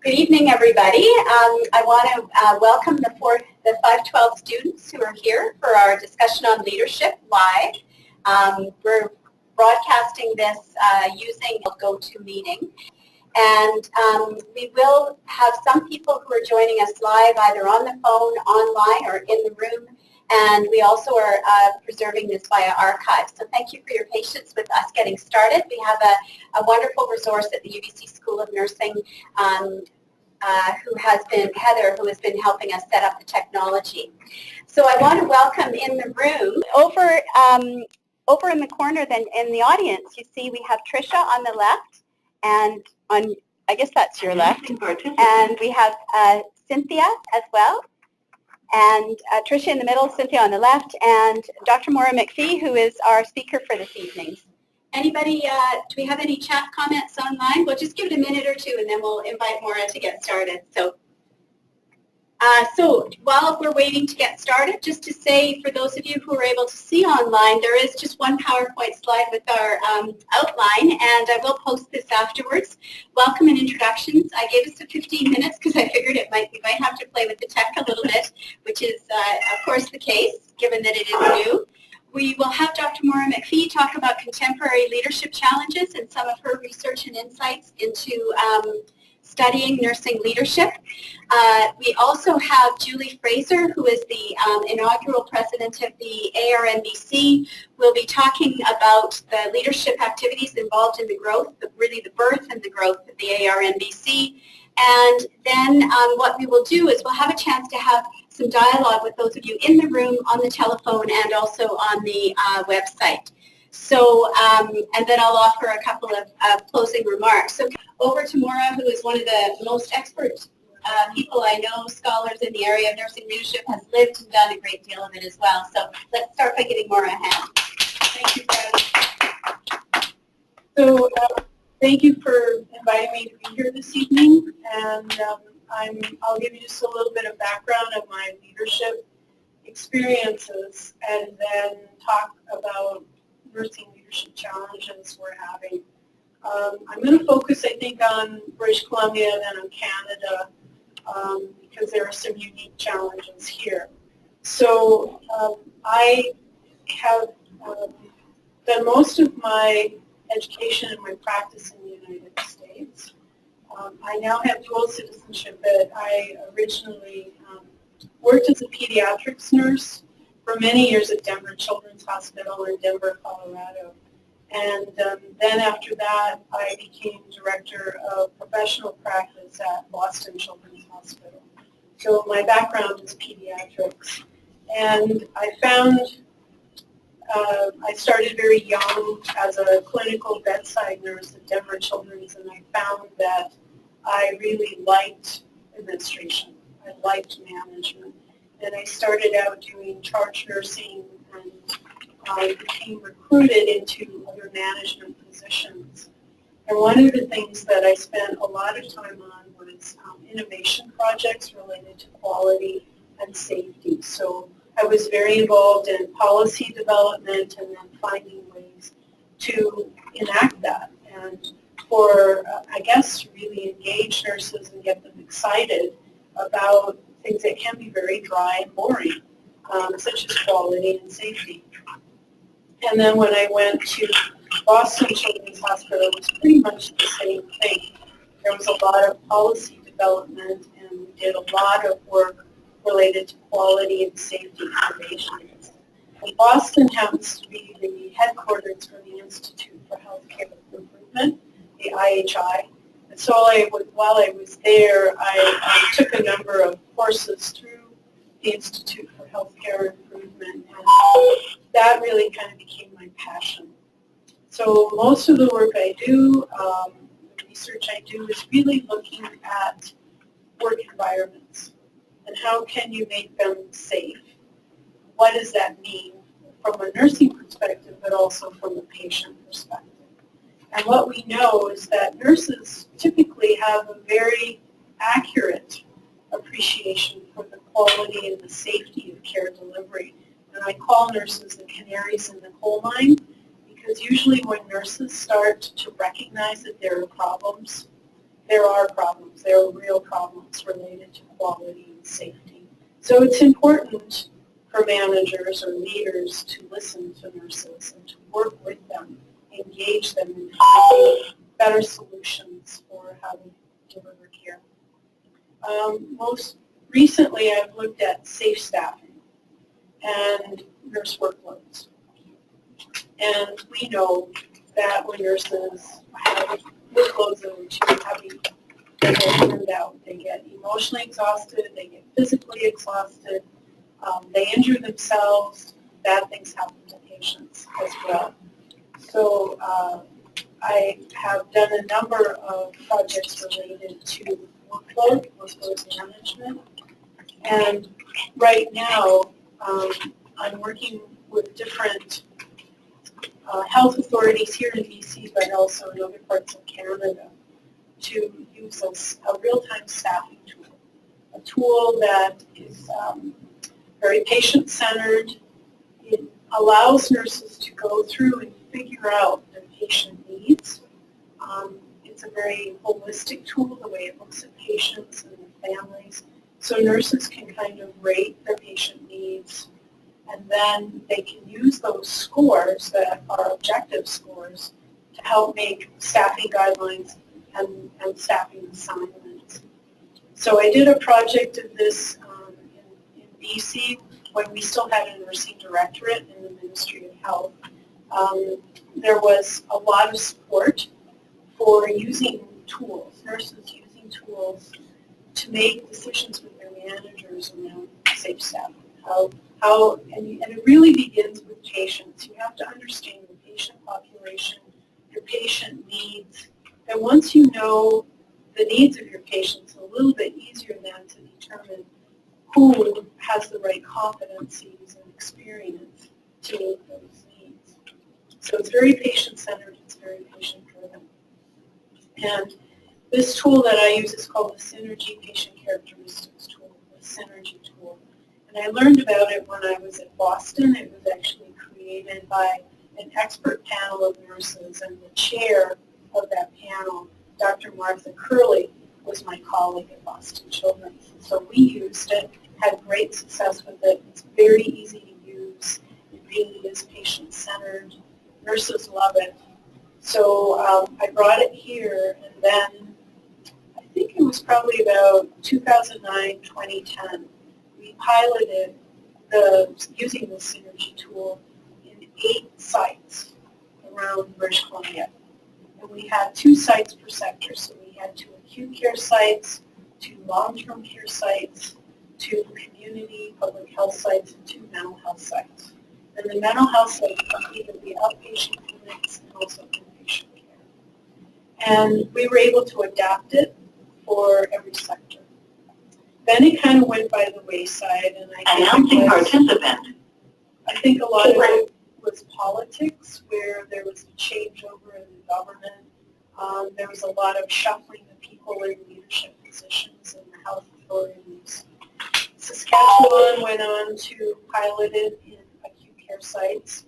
Good evening, everybody. I want to welcome the 512 students who are here for our discussion on leadership live. We're broadcasting this using a GoToMeeting. And we will have some people who are joining us live either on the phone, online, or in the room. And we also are preserving this via archive. So thank you for your patience with us getting started. We have a wonderful resource at the UBC School of Nursing Heather, who has been helping us set up the technology. So I want to welcome in the room, over in the corner then in the audience, you see we have Tricia on the left, and on, I guess that's your left, and we have Cynthia as well. And Tricia in the middle, Cynthia on the left, and Dr. Maura McPhee, who is our speaker for this evening. Anybody, do we have any chat comments online? We'll just give it a minute or two, and then we'll invite Maura to get started. So while we're waiting to get started, just to say, for those of you who are able to see online, there is just one PowerPoint slide with our outline, and I will post this afterwards. Welcome and introductions. I gave us 15 minutes because I figured we might have to play with the tech a little bit, which is, of course, the case, given that it is new. We will have Dr. Maura McPhee talk about contemporary leadership challenges and some of her research and insights into studying nursing leadership. We also have Julie Fraser, who is the inaugural president of the ARNBC. We'll be talking about the leadership activities involved in the growth, really the birth and the growth of the ARNBC. And then what we will do is we'll have a chance to have some dialogue with those of you in the room, on the telephone, and also on the website. So, and then I'll offer a couple of closing remarks. So over to Maura, who is one of the most expert people I know, scholars in the area of nursing leadership, has lived and done a great deal of it as well. So let's start by giving Maura a hand. Thank you, Paddy. So thank you for inviting me to be here this evening, and I'll give you just a little bit of background of my leadership experiences, and then talk about nursing leadership challenges we're having. I'm going to focus, I think, on British Columbia and then on Canada, because there are some unique challenges here. So I have done most of my education and my practice in the United States. I now have dual citizenship, but I originally worked as a pediatrics nurse for many years at Denver Children's Hospital in Denver, Colorado. And then after that, I became director of professional practice at Boston Children's Hospital. So my background is pediatrics. And I found, I started very young as a clinical bedside nurse at Denver Children's, and I found that I really liked administration. I liked management. And I started out doing charge nursing, and I became recruited into other management positions. And one of the things that I spent a lot of time on was innovation projects related to quality and safety. So I was very involved in policy development and then finding ways to enact that. And for, I guess, really engage nurses and get them excited about things that can be very dry and boring, such as quality and safety. And then when I went to Boston Children's Hospital, it was pretty much the same thing. There was a lot of policy development, and we did a lot of work related to quality and safety innovations. And Boston happens to be the headquarters for the Institute for Healthcare Improvement, the IHI. And so while I was there, I took a number of courses through the Institute for Healthcare Improvement, and that really kind of became my passion. So most of the work I do, the research I do, is really looking at work environments and how can you make them safe. What does that mean from a nursing perspective, but also from a patient perspective? And what we know is that nurses typically have a very accurate appreciation for the quality and the safety of care delivery. And I call nurses the canaries in the coal mine, because usually when nurses start to recognize that there are problems there are problems. There are real problems related to quality and safety. So it's important for managers or leaders to listen to nurses and to work with them, engage them in finding better solutions for how to deliver care. Most recently, I've looked at safe staffing and nurse workloads. And we know that when nurses have workloads that are too heavy, they get burned out. They get emotionally exhausted. They get physically exhausted. They injure themselves. Bad things happen to patients as well. So I have done a number of projects related to workload management. And right now, I'm working with different health authorities here in BC, but also in other parts of Canada, to use a real-time staffing tool, a tool that is very patient-centered. It allows nurses to go through and figure out their patient needs. It's a very holistic tool, the way it looks at patients and their families. So nurses can kind of rate their patient needs, and then they can use those scores that are objective scores to help make staffing guidelines and staffing assignments. So I did a project of this in BC when we still had a nursing directorate in the Ministry of Health. There was a lot of support for using tools, nurses using tools to make decisions with their managers around safe staffing. And it really begins with patients. You have to understand the patient population, your patient needs. And once you know the needs of your patients, it's a little bit easier then to determine who has the right competencies and experience to meet those needs. So it's very patient-centered, it's very patient-driven. And this tool that I use is called the Synergy Patient Characteristics Tool, the Synergy tool. And I learned about it when I was at Boston. It was actually created by an expert panel of nurses, and the chair of that panel, Dr. Martha Curley, was my colleague at Boston Children's. So we used it, had great success with it. It's very easy to use. It really is patient-centered. Nurses love it. So I brought it here, and then I think it was probably about 2009, 2010. We piloted using the Synergy tool in 8 sites around British Columbia. And we had 2 sites per sector. So we had 2 acute care sites, 2 long-term care sites, 2 community public health sites, and 2 mental health sites. And the mental health sites completed the outpatient clinics and also inpatient care. And we were able to adapt it for every sector. Then it kind of went by the wayside, and I think a lot of it was politics, where there was a changeover in the government. There was a lot of shuffling of people in leadership positions in the health authorities. Saskatchewan went on to pilot it in acute care sites.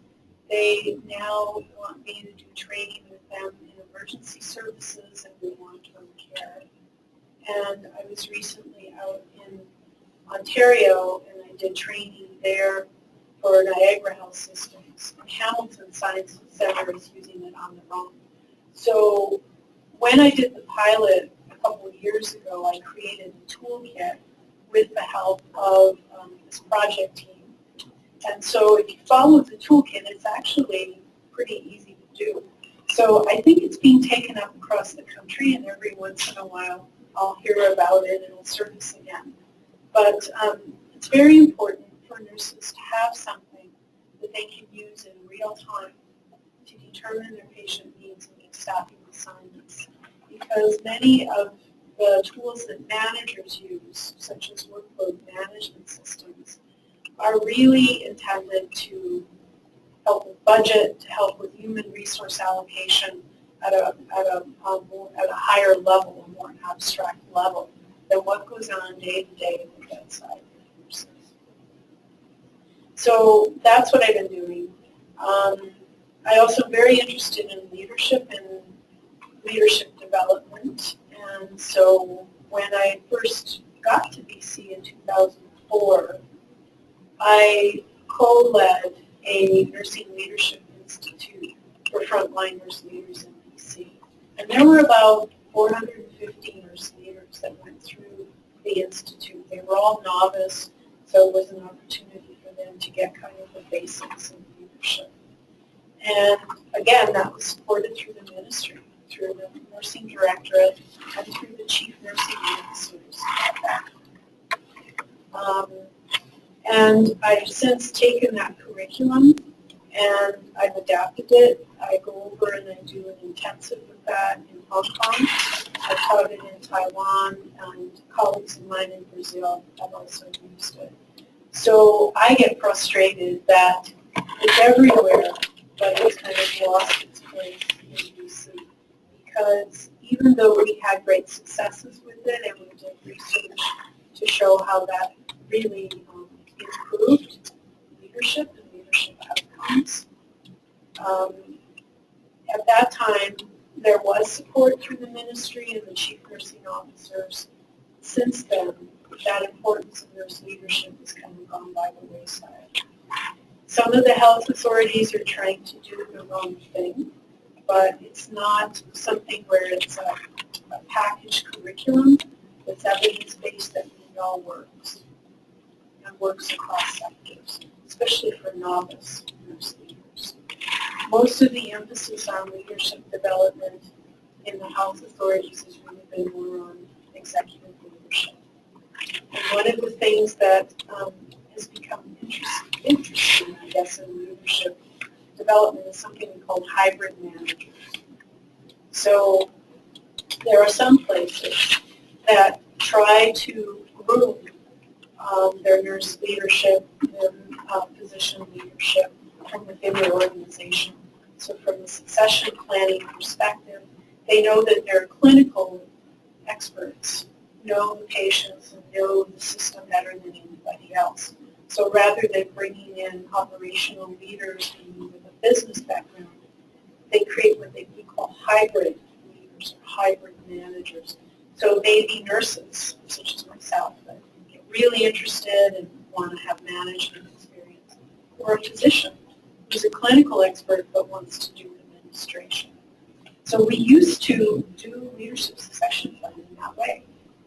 They now want me to do training with them in emergency services and in long-term care. And I was recently out in Ontario, and I did training there for Niagara Health Systems. And Hamilton Science Center is using it on their own. So when I did the pilot a couple of years ago, I created a toolkit with the help of this project team. And so if you follow the toolkit, it's actually pretty easy to do. So I think it's being taken up across the country, and every once in a while I'll hear about it and it'll surface again. But it's very important for nurses to have something that they can use in real time to determine their patient needs and make staffing assignments. Because many of the tools that managers use, such as workload management systems, are really intended to help with budget, to help with human resource allocation at a higher level, a more abstract level than what goes on day to day at the bedside of nurses. So that's what I've been doing. I also am very interested in leadership and leadership development, and So when I first got to BC in 2004, I co-led a nursing leadership institute for frontline nurse leaders in BC. And there were about 450 nurse leaders that went through the institute. They were all novice, so it was an opportunity for them to get kind of the basics of leadership. And again, that was supported through the ministry, through the nursing directorate, and through the chief nursing officers at that. And I've since taken that curriculum and I've adapted it. I go over and I do an intensive with that in Hong Kong. I've taught it in Taiwan, and colleagues of mine in Brazil have also used it. So I get frustrated that it's everywhere, but it's kind of lost its place in BC. Because even though we had great successes with it and we did research to show how that really improved leadership and leadership outcomes. At that time, there was support through the ministry and the chief nursing officers. Since then, that importance of nurse leadership has kind of gone by the wayside. Some of the health authorities are trying to do the wrong thing, but it's not something where it's a packaged curriculum that's evidence-based that we know works. And works across sectors, especially for novice nurse leaders. Most of the emphasis on leadership development in the health authorities has really been more on executive leadership. And one of the things that has become interesting, I guess, in leadership development is something called hybrid managers. So there are some places that try to groom their nurse leadership and physician leadership from within their organization. So from the succession planning perspective, they know that they're clinical experts, know the patients and know the system better than anybody else. So rather than bringing in operational leaders with a business background, they create what we call hybrid leaders or hybrid managers. So maybe nurses, such as myself, that get really interested and want to have management experience, or a physician who's a clinical expert but wants to do administration. So we used to do leadership succession planning that way.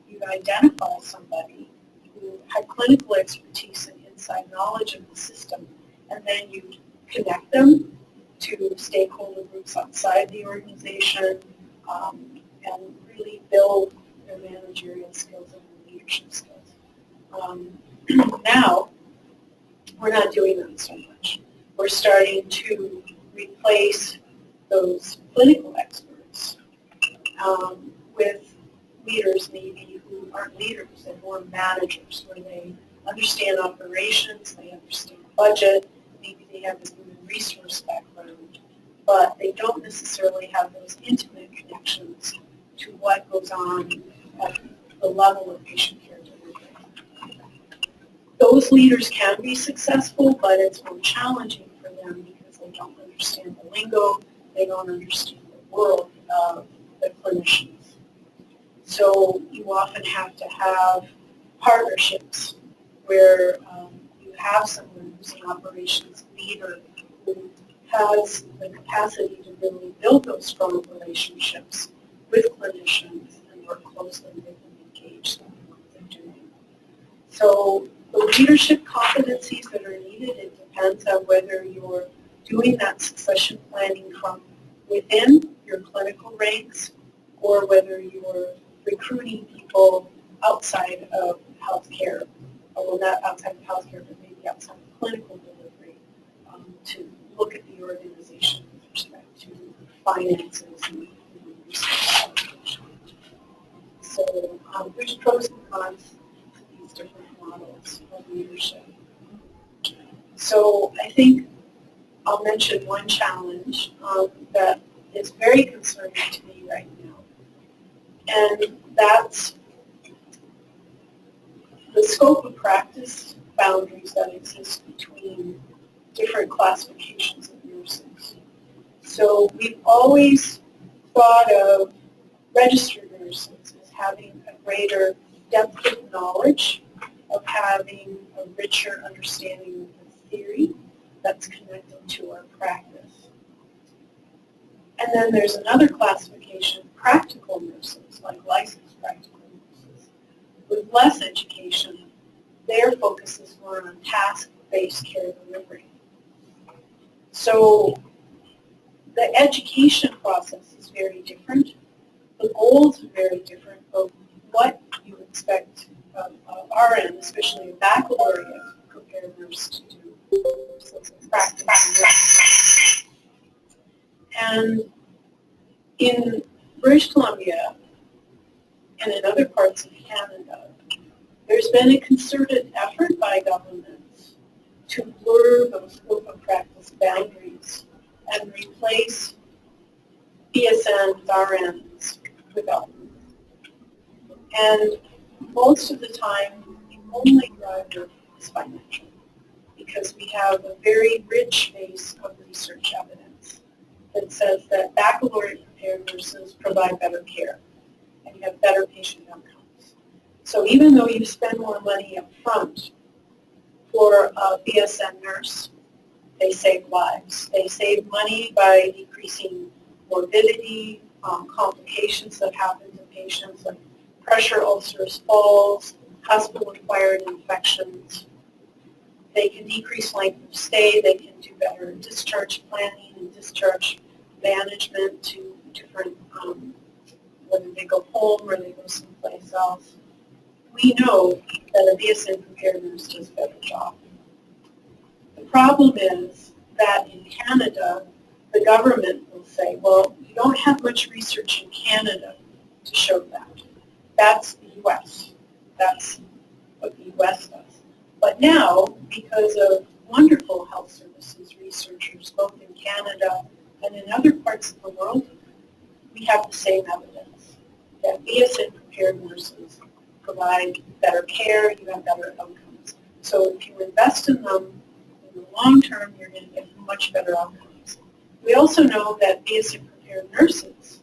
You identify somebody who had clinical expertise and inside knowledge of the system, and then you connect them to stakeholder groups outside the organization and really build their managerial skills and their leadership skills. Now, we're not doing that so much. We're starting to replace those clinical experts with leaders maybe who aren't leaders and more managers, where they understand operations, they understand budget, maybe they have a human resource background, but they don't necessarily have those intimate connections to what goes on at the level of patient care delivery. Those leaders can be successful, but it's more challenging for them because they don't understand the lingo, they don't understand the world of the clinicians. So you often have to have partnerships where you have someone who's an operations leader who has the capacity to really build those strong relationships with clinicians and work closely with them, engage them in what they're doing. So the leadership competencies that are needed, it depends on whether you're doing that succession planning from within your clinical ranks or whether you're recruiting people outside of healthcare, well, not outside of healthcare, but maybe outside of clinical delivery, to look at the organization with respect to finances and resource allocation. So there's pros and cons to these different models of leadership. So I think I'll mention one challenge that is very concerning to me right now, and that's the scope of practice boundaries that exist between different classifications of nurses. So we've always thought of registered nurses as having a greater depth of knowledge, of having a richer understanding of the theory that's connected to our practice. And then there's another classification, practical nurses, like licensed practical nurses, with less education. Their focus is more on task-based care delivery. So the education process is very different. The goals are very different of what you expect of RN, especially a baccalaureate prepared nurse to do. So it's a practice nurse. And in British Columbia and in other parts of Canada, there's been a concerted effort by governments to blur those scope of practice boundaries and replace BSN RNs with LPNs. And most of the time, the only driver is financial, because we have a very rich base of research evidence that says that baccalaureate prepared nurses provide better care and you have better patient outcomes. So even though you spend more money up front for a BSN nurse, they save lives. They save money by decreasing morbidity, complications that happen to patients like pressure ulcers, falls, hospital-acquired infections. They can decrease length of stay. They can do better discharge planning and discharge management to different, whether they go home or they go someplace else. We know that a BSN prepared nurse does a better job. The problem is that in Canada, the government will say, well, you don't have much research in Canada to show that. That's the U.S. That's what the U.S. does. But now, because of wonderful health services researchers, both in Canada and in other parts of the world, we have the same evidence that BSN prepared nurses provide better care, you have better outcomes. So if you invest in them in the long term, you're going to get much better outcomes. We also know that BSN prepared nurses,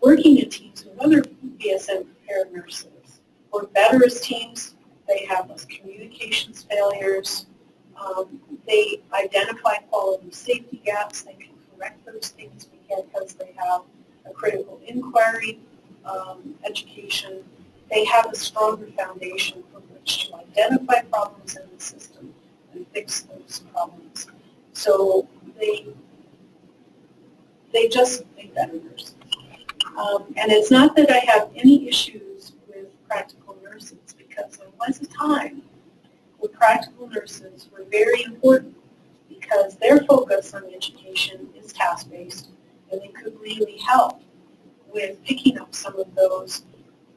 working in teams with other BSN prepared nurses, work better as teams. They have less communications failures. They identify quality safety gaps. They can correct those things because they have a critical inquiry education. They have a stronger foundation from which to identify problems in the system and fix those problems. So they just make better nurses. And it's not that I have any issues with practical nurses, because there was a time where practical nurses were very important because their focus on education is task-based, and they could really help with picking up some of those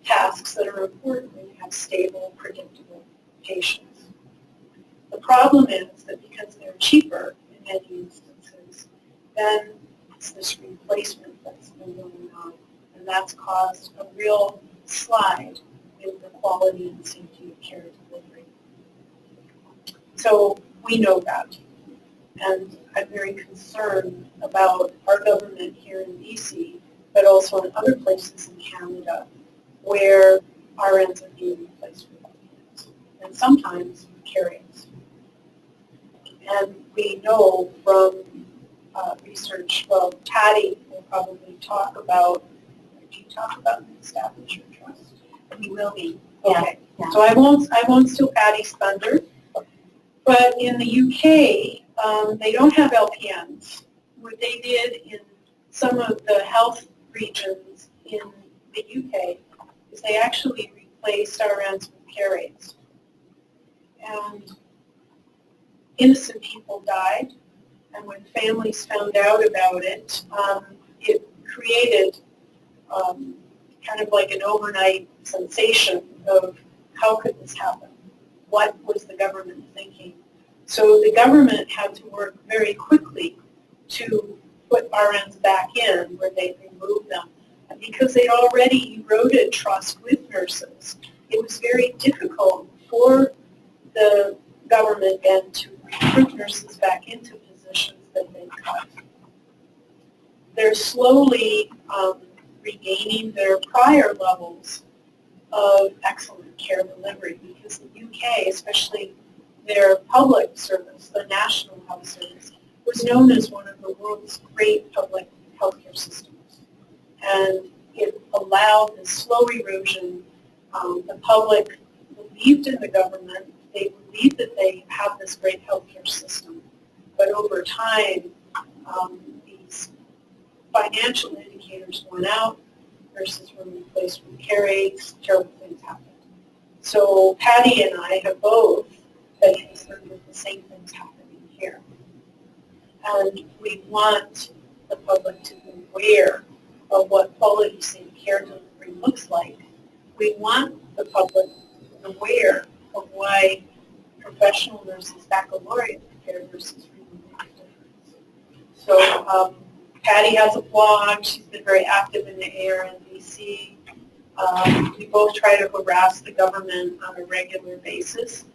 tasks that are important when you have stable, predictable patients. The problem is that because they're cheaper in many instances, then it's this replacement that's been going on, and that's caused a real slide in the quality and safety of care delivery. So we know that, and I'm very concerned about our government here in BC, but also in other places in Canada, where RNs are being replaced with LPNs, and sometimes carriers. And we know from research, well, Paddy will probably talk about, do you talk about the establishment trust? We will be. Okay, Yeah. so I won't steal Paddy's thunder, but in the UK, they don't have LPNs. What they did in some of the health regions in the UK is they actually replaced RNs with care aides. And innocent people died, and when families found out about it, it created kind of like an overnight sensation of how could this happen? What was the government thinking? So the government had to work very quickly to put RNs back in where they removed them. And because they'd already eroded trust with nurses, it was very difficult for the government then to recruit nurses back into positions that they cut. They're slowly regaining their prior levels of excellent care delivery, because the UK, especially their public service, the National Health Service, was known as one of the world's great public healthcare systems. And it allowed this slow erosion. The public believed in the government. They believed that they have this great healthcare system. But over time, these financial indicators went out, nurses were replaced with care aides, terrible things happened. So Paddy and I have both been concerned with the same things happening here. And we want the public to be aware of what quality safe care delivery looks like. We want the public to be aware of why professional nurses, baccalaureate care nurses, really make a difference. So Paddy has a blog. She's been very active in the ARNBC. We both try to harass the government on a regular basis,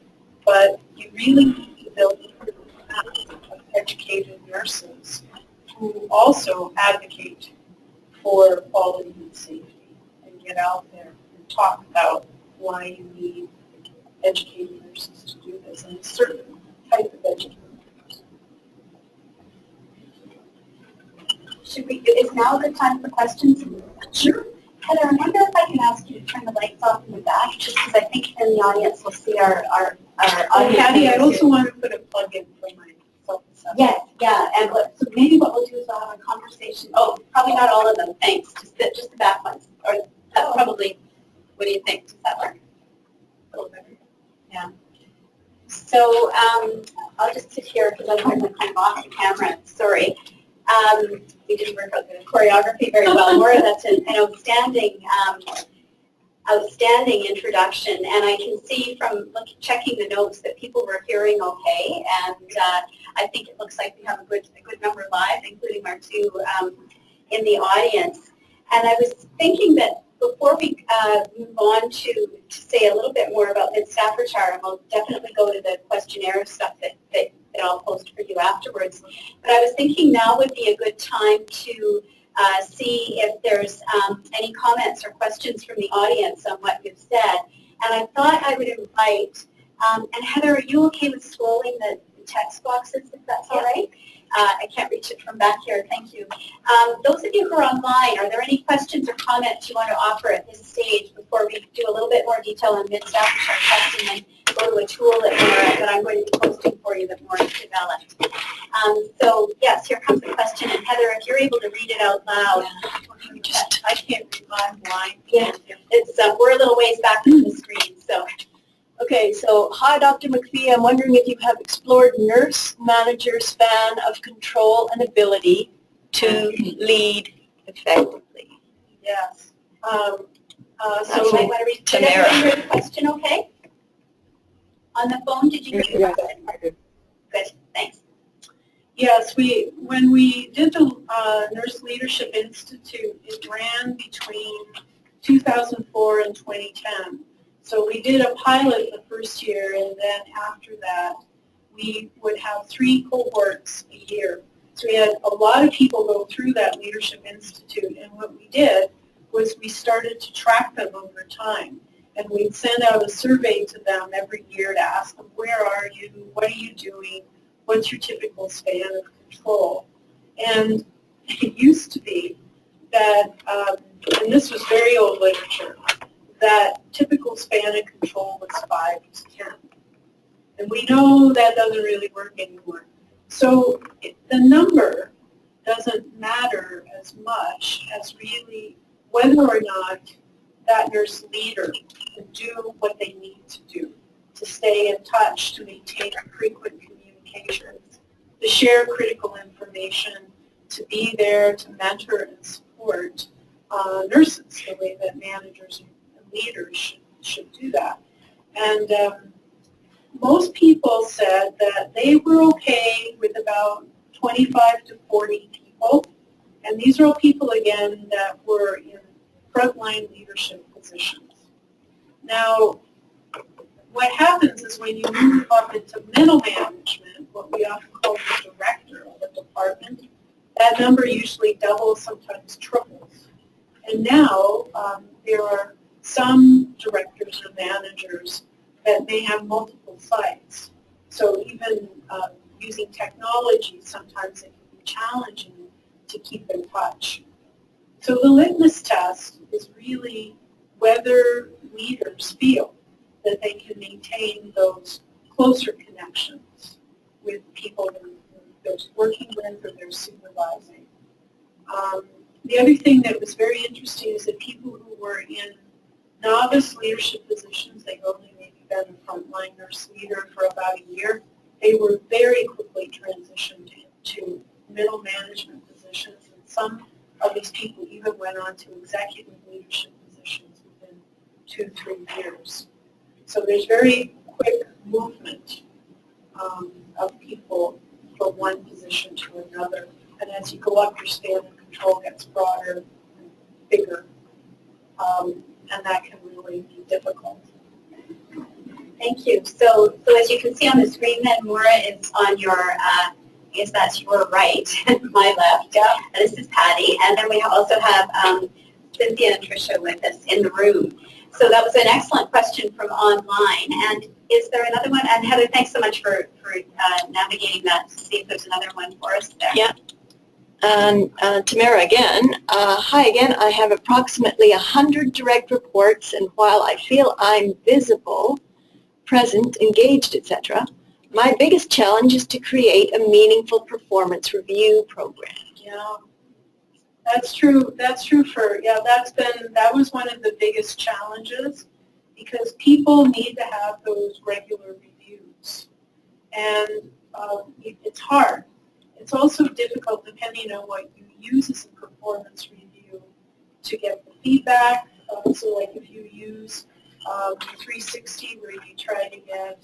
but you really need to build a class of educated nurses who also advocate for quality and safety and get out there and talk about why you need educated nurses to do this and a certain type of education. Is now a good time for questions? Sure. Heather, I wonder if I can ask you to turn the lights off in the back, just because I think in the audience we'll see our audience. Paddy, I also want to put a plug in for my self-assessment. Yes, yeah, and so maybe what we'll do is we'll have a conversation. Oh, probably not all of them, thanks, just the back ones. Or that's probably, what do you think? Does that work? A little better. Yeah. So I'll just sit here because I'm kind of off the camera, sorry. We didn't work out the choreography very well. Maura, that's an outstanding introduction, and I can see from checking the notes that people were hearing okay, and I think it looks like we have a good number live, including our two in the audience. And I was thinking that before we move on to say a little bit more about Mid-Staffordshire, and we'll definitely go to the questionnaire stuff that I'll post for you afterwards. But I was thinking now would be a good time to see if there's any comments or questions from the audience on what you've said. And I thought I would invite, and Heather, are you okay with scrolling the text boxes, if that's all right? I can't reach it from back here, thank you. Those of you who are online, are there any questions or comments you want to offer at this stage before we do a little bit more detail on Mid-Staffordshire testing and go to a tool that I'm going to be posting for you that Maura developed. So yes, here comes the question, and Heather, if you're able to read it out loud. I can't read, I'm blind. Yeah, it's, we're a little ways back from the screen, so. Okay, so hi, Dr. McPhee. I'm wondering if you have explored nurse managers' span of control and ability to lead effectively. Yes. So you might want to read. Did everybody hear the question okay? On the phone, did you hear the question? Good, thanks. Yes, when we did the Nurse Leadership Institute, it ran between 2004 and 2010. So we did a pilot the first year, and then after that, we would have 3 cohorts a year. So we had a lot of people go through that Leadership Institute, and what we did was we started to track them over time. And we'd send out a survey to them every year to ask them, where are you, what are you doing, what's your typical span of control? And it used to be that, and this was very old literature, that typical span of control was 5 to 10. And we know that doesn't really work anymore. So the number doesn't matter as much as really whether or not that nurse leader can do what they need to do, to stay in touch, to maintain frequent communications, to share critical information, to be there to mentor and support nurses the way that managers leaders should do that. And most people said that they were okay with about 25 to 40 people. And these are all people, again, that were in frontline leadership positions. Now, what happens is when you move up into middle management, what we often call the director of a department, that number usually doubles, sometimes triples. And now there are some directors or managers that may have multiple sites. So even using technology, sometimes it can be challenging to keep in touch. So the litmus test is really whether leaders feel that they can maintain those closer connections with people that they're working with or they're supervising. The other thing that was very interesting is that people who were in novice leadership positions, they've only maybe been a frontline nurse leader for about a year, they were very quickly transitioned into middle management positions, and some of these people even went on to executive leadership positions within 2-3 years. So there's very quick movement of people from one position to another. And as you go up, your span of control gets broader and bigger. And that can really be difficult. Thank you. So as you can see on the screen, then Maura is on your, I guess that's your right, my left. Yeah. And this is Paddy. And then we also have Cynthia and Tricia with us in the room. So that was an excellent question from online. And is there another one? And Heather, thanks so much for navigating that to see if there's another one for us there. Yeah. And Tamara again. Hi again. I have approximately 100 direct reports, and while I feel I'm visible, present, engaged, etc., my biggest challenge is to create a meaningful performance review program. Yeah. That's true. That's true that was one of the biggest challenges, because people need to have those regular reviews. And it's hard. It's also difficult depending on what you use as a performance review to get the feedback. So like if you use 360 where you try to get,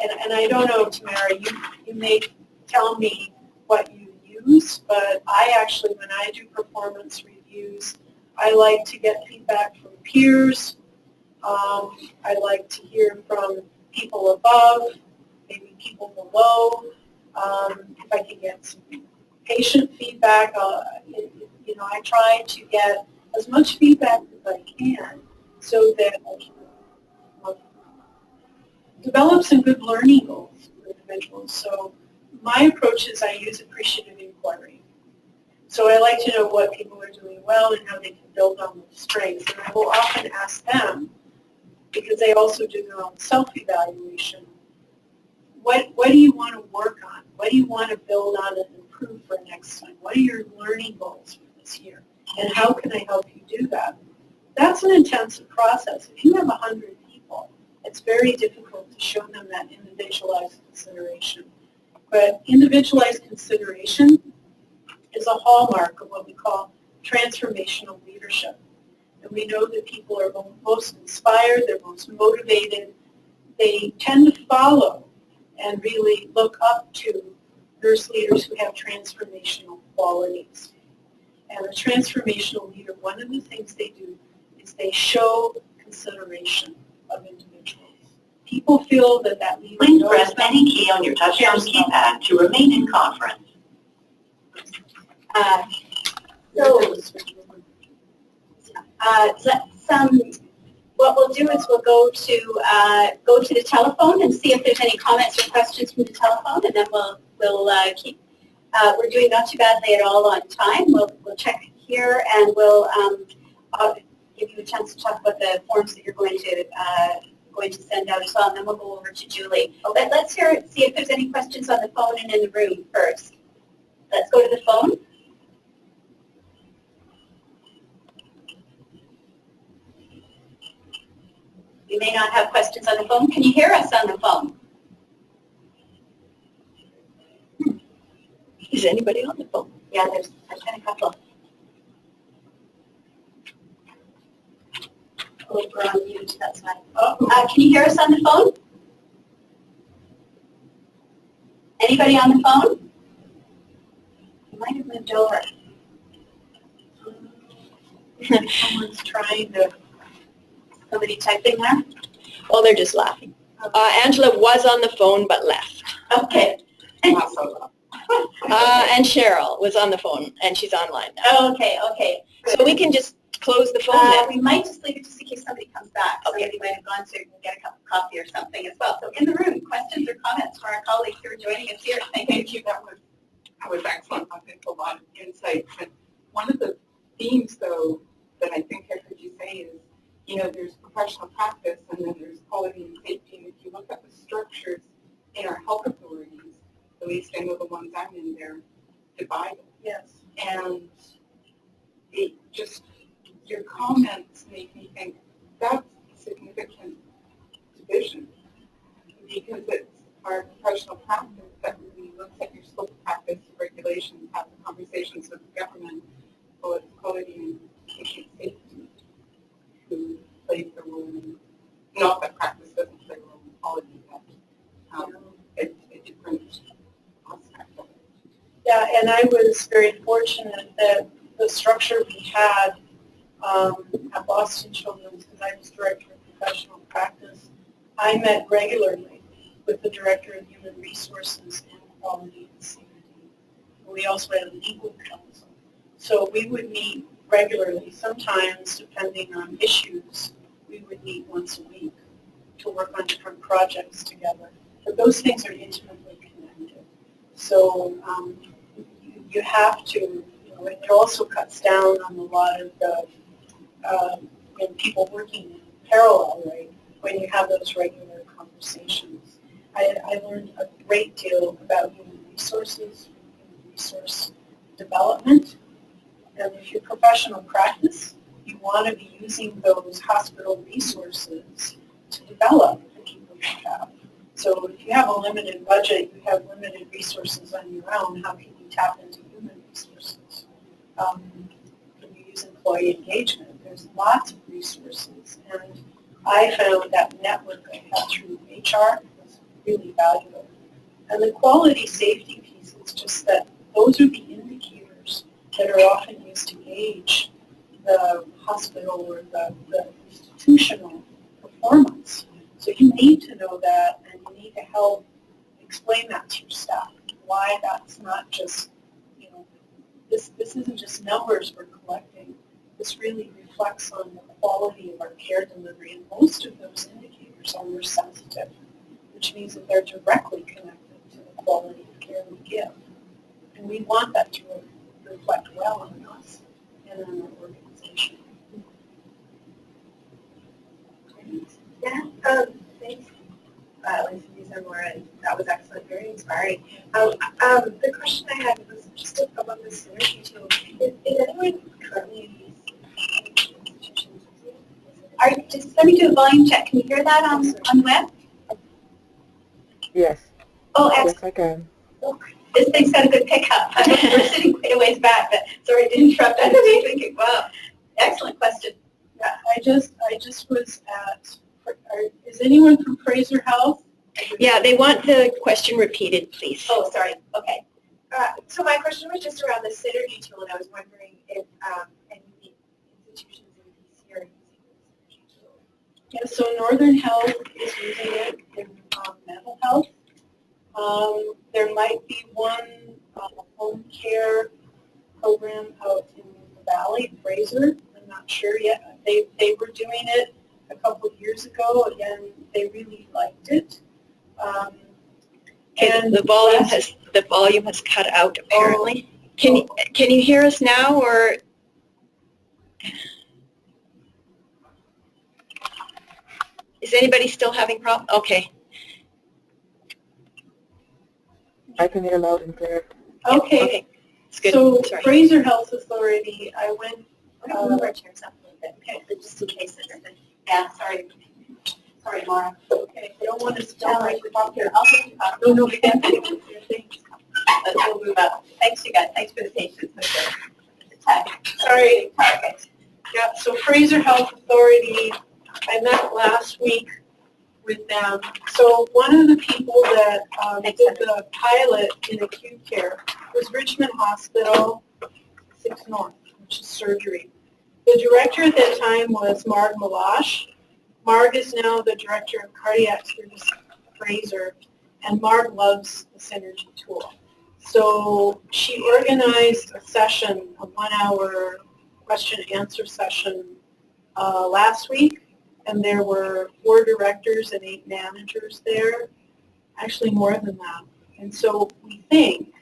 and I don't know, Tamara, you may tell me what you use, but I actually, when I do performance reviews, I like to get feedback from peers. I like to hear from people above, maybe people below. If I can get some patient feedback, I try to get as much feedback as I can so that I can develop some good learning goals for individuals. So my approach is I use Appreciative Inquiry. So I like to know what people are doing well and how they can build on those strengths. And I will often ask them, because they also do their own self-evaluation, what do you want to work on? What do you want to build on and improve for next time? What are your learning goals for this year? And how can I help you do that? That's an intensive process. If you have 100 people, it's very difficult to show them that individualized consideration. But individualized consideration is a hallmark of what we call transformational leadership. And we know that people are most inspired, they're most motivated, they tend to follow and really look up to nurse leaders who have transformational qualities. And a transformational leader, one of the things they do is they show consideration of individuals. People feel that leader Please knows press them. any key on your touchtone keypad to remain in conference. What we'll do is we'll go to the telephone and see if there's any comments or questions from the telephone, and then we'll keep. We're doing not too badly at all on time. We'll check here, and we'll give you a chance to talk about the forms that you're going to send out as well, and then we'll go over to Julie. Let's see if there's any questions on the phone and in the room first. Let's go to the phone. You may not have questions on the phone. Can you hear us on the phone? Is anybody on the phone? Yeah, there's been a couple. Oh, we're on mute, that's fine. Can you hear us on the phone? Anybody on the phone? You might have moved over. Someone's trying to. Somebody typing there? Oh, they're just laughing. Angela was on the phone but left. Okay. And Cheryl was on the phone and she's online now. Oh, okay. So we can just close the phone then. We might just leave it just in case somebody comes back. Somebody might have gone to get a cup of coffee or something as well. So in the room, questions or comments from our colleagues who are joining us here. Thank you. That was excellent. I think a lot of insights. And one of the themes, though, that I think I heard you say is, you know, there's professional practice and then there's quality and safety. And if you look at the structures in our health authorities, at least I know the ones I'm in, they're divided. Yes. And it just, your comments make me think that's a significant division because it's our professional practice that really looks at your scope of practice, regulations, have the conversations with the government, quality and patient safety, who plays the role in, not that practice doesn't play a role in quality, but it's a different aspect of it. Yeah, and I was very fortunate that the structure we had at Boston Children's, because I was director of professional practice, I met regularly with the director of human resources and quality and safety. We also had a legal counsel. So we would meet regularly. Sometimes, depending on issues, we would meet once a week to work on different projects together. But those things are intimately connected. So you have to, you know, it also cuts down on a lot of the people working in parallel, right, when you have those regular conversations. I learned a great deal about human resources, human resource development, and if you're professional practice, you want to be using those hospital resources to develop the people you have. So if you have a limited budget, you have limited resources on your own, how can you tap into human resources? Can you use employee engagement? There's lots of resources, and I found that network I had through HR was really valuable. And the quality safety piece is just that those are the indicators that are often used to gauge the hospital or the institutional performance. So you need to know that, and you need to help explain that to your staff, why that's not just, you know, this isn't just numbers we're collecting. This really reflects on the quality of our care delivery, and most of those indicators are more sensitive, which means that they're directly connected to the quality of care we give. And we want that to reflect well on us and on our organization. Yeah, thanks, Lisa and Maura. That was excellent, very inspiring. The question I had was just about the synergy tool. Is anyone currently using institutions? Let me do a volume check. Can you hear that on web? Yes. Oh, Yes, excellent. I can. This thing's got a good pickup. We're sitting quite a ways back, but sorry to interrupt. I was thinking, wow, excellent question. Yeah, I just was at, is anyone from Fraser Health? Yeah, they want the question repeated, please. Oh, sorry. Okay. So my question was just around the synergy tool, and I was wondering if any institutions in BC are using the synergy tool. Yeah, so Northern Health is using it in mental health. There might be one home care program out in the valley, Fraser. I'm not sure yet. They were doing it a couple of years ago. Again, they really liked it. And the volume has cut out apparently. Can you hear us now, or is anybody still having problems? Okay. I can hear loud and clear. Okay. It's good. So Sorry. Fraser Health Authority, I went. I'm going to move our chairs up a little bit, okay, but just in case there's anything. Yeah, sorry. Sorry, Maura. Okay, I don't want to stop right Here, I'll take you up. No, no. We'll move up. Thanks, you guys. Thanks for the patience with the tech. Sorry. Okay. Yeah, so Fraser Health Authority, I met last week with them. So one of the people that did the pilot in acute care was Richmond Hospital, 6 North, which is surgery. The director at that time was Marg Malash. Marg is now the director of cardiac service at Fraser, and Marg loves the synergy tool. So she organized a session, a 1-hour question and answer session last week, and there were 4 directors and 8 managers there, actually more than that. And so we think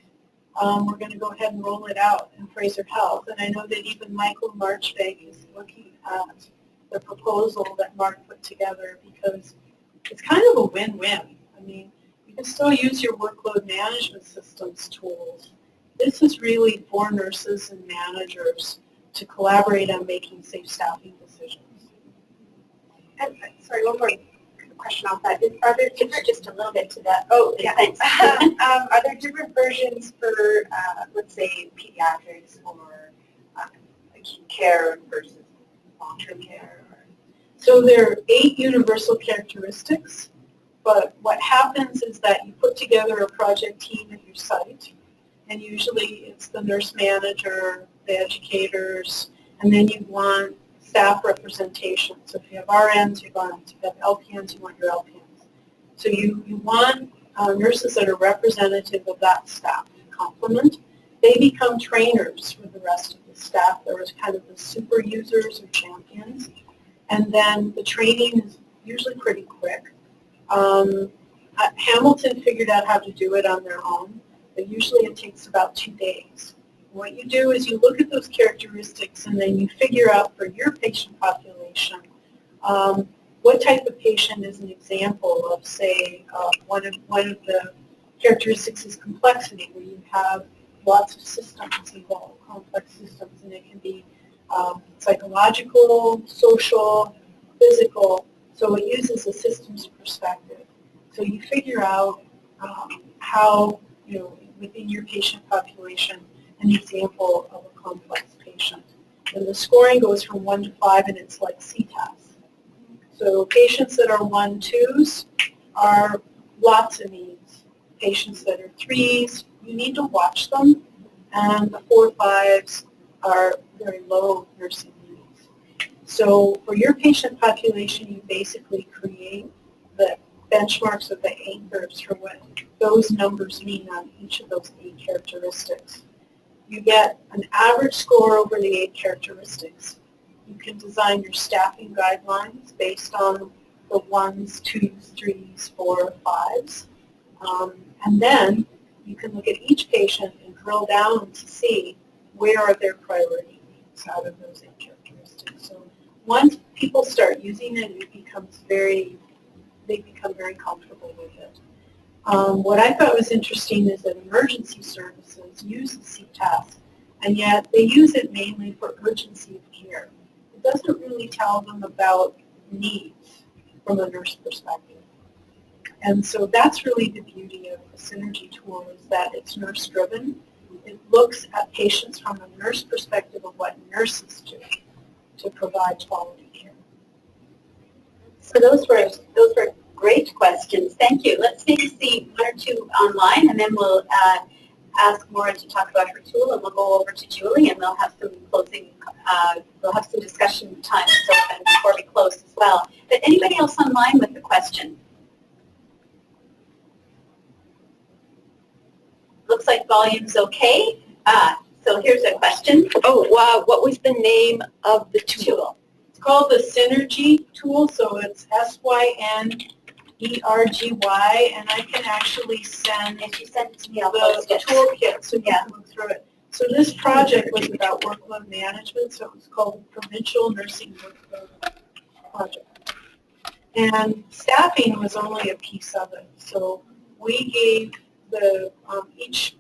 we're going to go ahead and roll it out in Fraser Health. And I know that even Michael Marchbank is looking at the proposal that Mark put together, because it's kind of a win-win. I mean, you can still use your workload management systems tools. This is really for nurses and managers to collaborate on making safe staffing decisions. And, sorry, one more question off that. Are there different, just a little bit to that? Oh, yeah, thanks. Are there different versions for, let's say, pediatrics or acute care versus long-term care? So there are 8 universal characteristics, but what happens is that you put together a project team at your site, and usually it's the nurse manager, the educators, and then you want staff representation. So if you have RNs, you want, if you have LPNs, you want your LPNs. So you want nurses that are representative of that staff complement. They become trainers for the rest of the staff. There was kind of the super users or champions. And then the training is usually pretty quick. Hamilton figured out how to do it on their own, but usually it takes about 2 days. What you do is you look at those characteristics, and then you figure out for your patient population what type of patient is an example of, say, one of the characteristics is complexity, where you have lots of systems involved, complex systems, and it can be psychological, social, physical. So it uses a systems perspective. So you figure out how, within your patient population, an example of a complex patient. And the scoring goes from 1 to 5, and it's like CTAS. So patients that are 1, 2s are lots of needs. Patients that are 3s, you need to watch them. And the 4, 5s are very low nursing needs. So for your patient population, you basically create the benchmarks of the anchors for what those numbers mean on each of those 8 characteristics. You get an average score over the 8 characteristics. You can design your staffing guidelines based on the 1s, 2s, 3s, 4, 5s. And then you can look at each patient and drill down to see where are their priority needs out of those 8 characteristics. So once people start using it, they become very comfortable with it. What I thought was interesting is that emergency services use the CTAS, and yet they use it mainly for urgency of care. It doesn't really tell them about needs from a nurse perspective. And so that's really the beauty of the Synergy tool, is that it's nurse-driven. It looks at patients from a nurse perspective of what nurses do to provide quality care. So those were great questions. Thank you. Let's maybe see 1 or 2 online, and then we'll ask Maura to talk about her tool, and we'll go over to Julie, and we'll have some closing, we'll have some discussion time before we close as well. But anybody else online with a question? Looks like volume's okay. So here's a question. Oh, wow. What was the name of the tool? It's called the Synergy tool, so it's SYNERGY, and I can actually send If you send it to me, I'll post the it. toolkit so you can look through it. So this project was about workload management, so it was called the Provincial Nursing Workload Project. And staffing was only a piece of it. So we gave each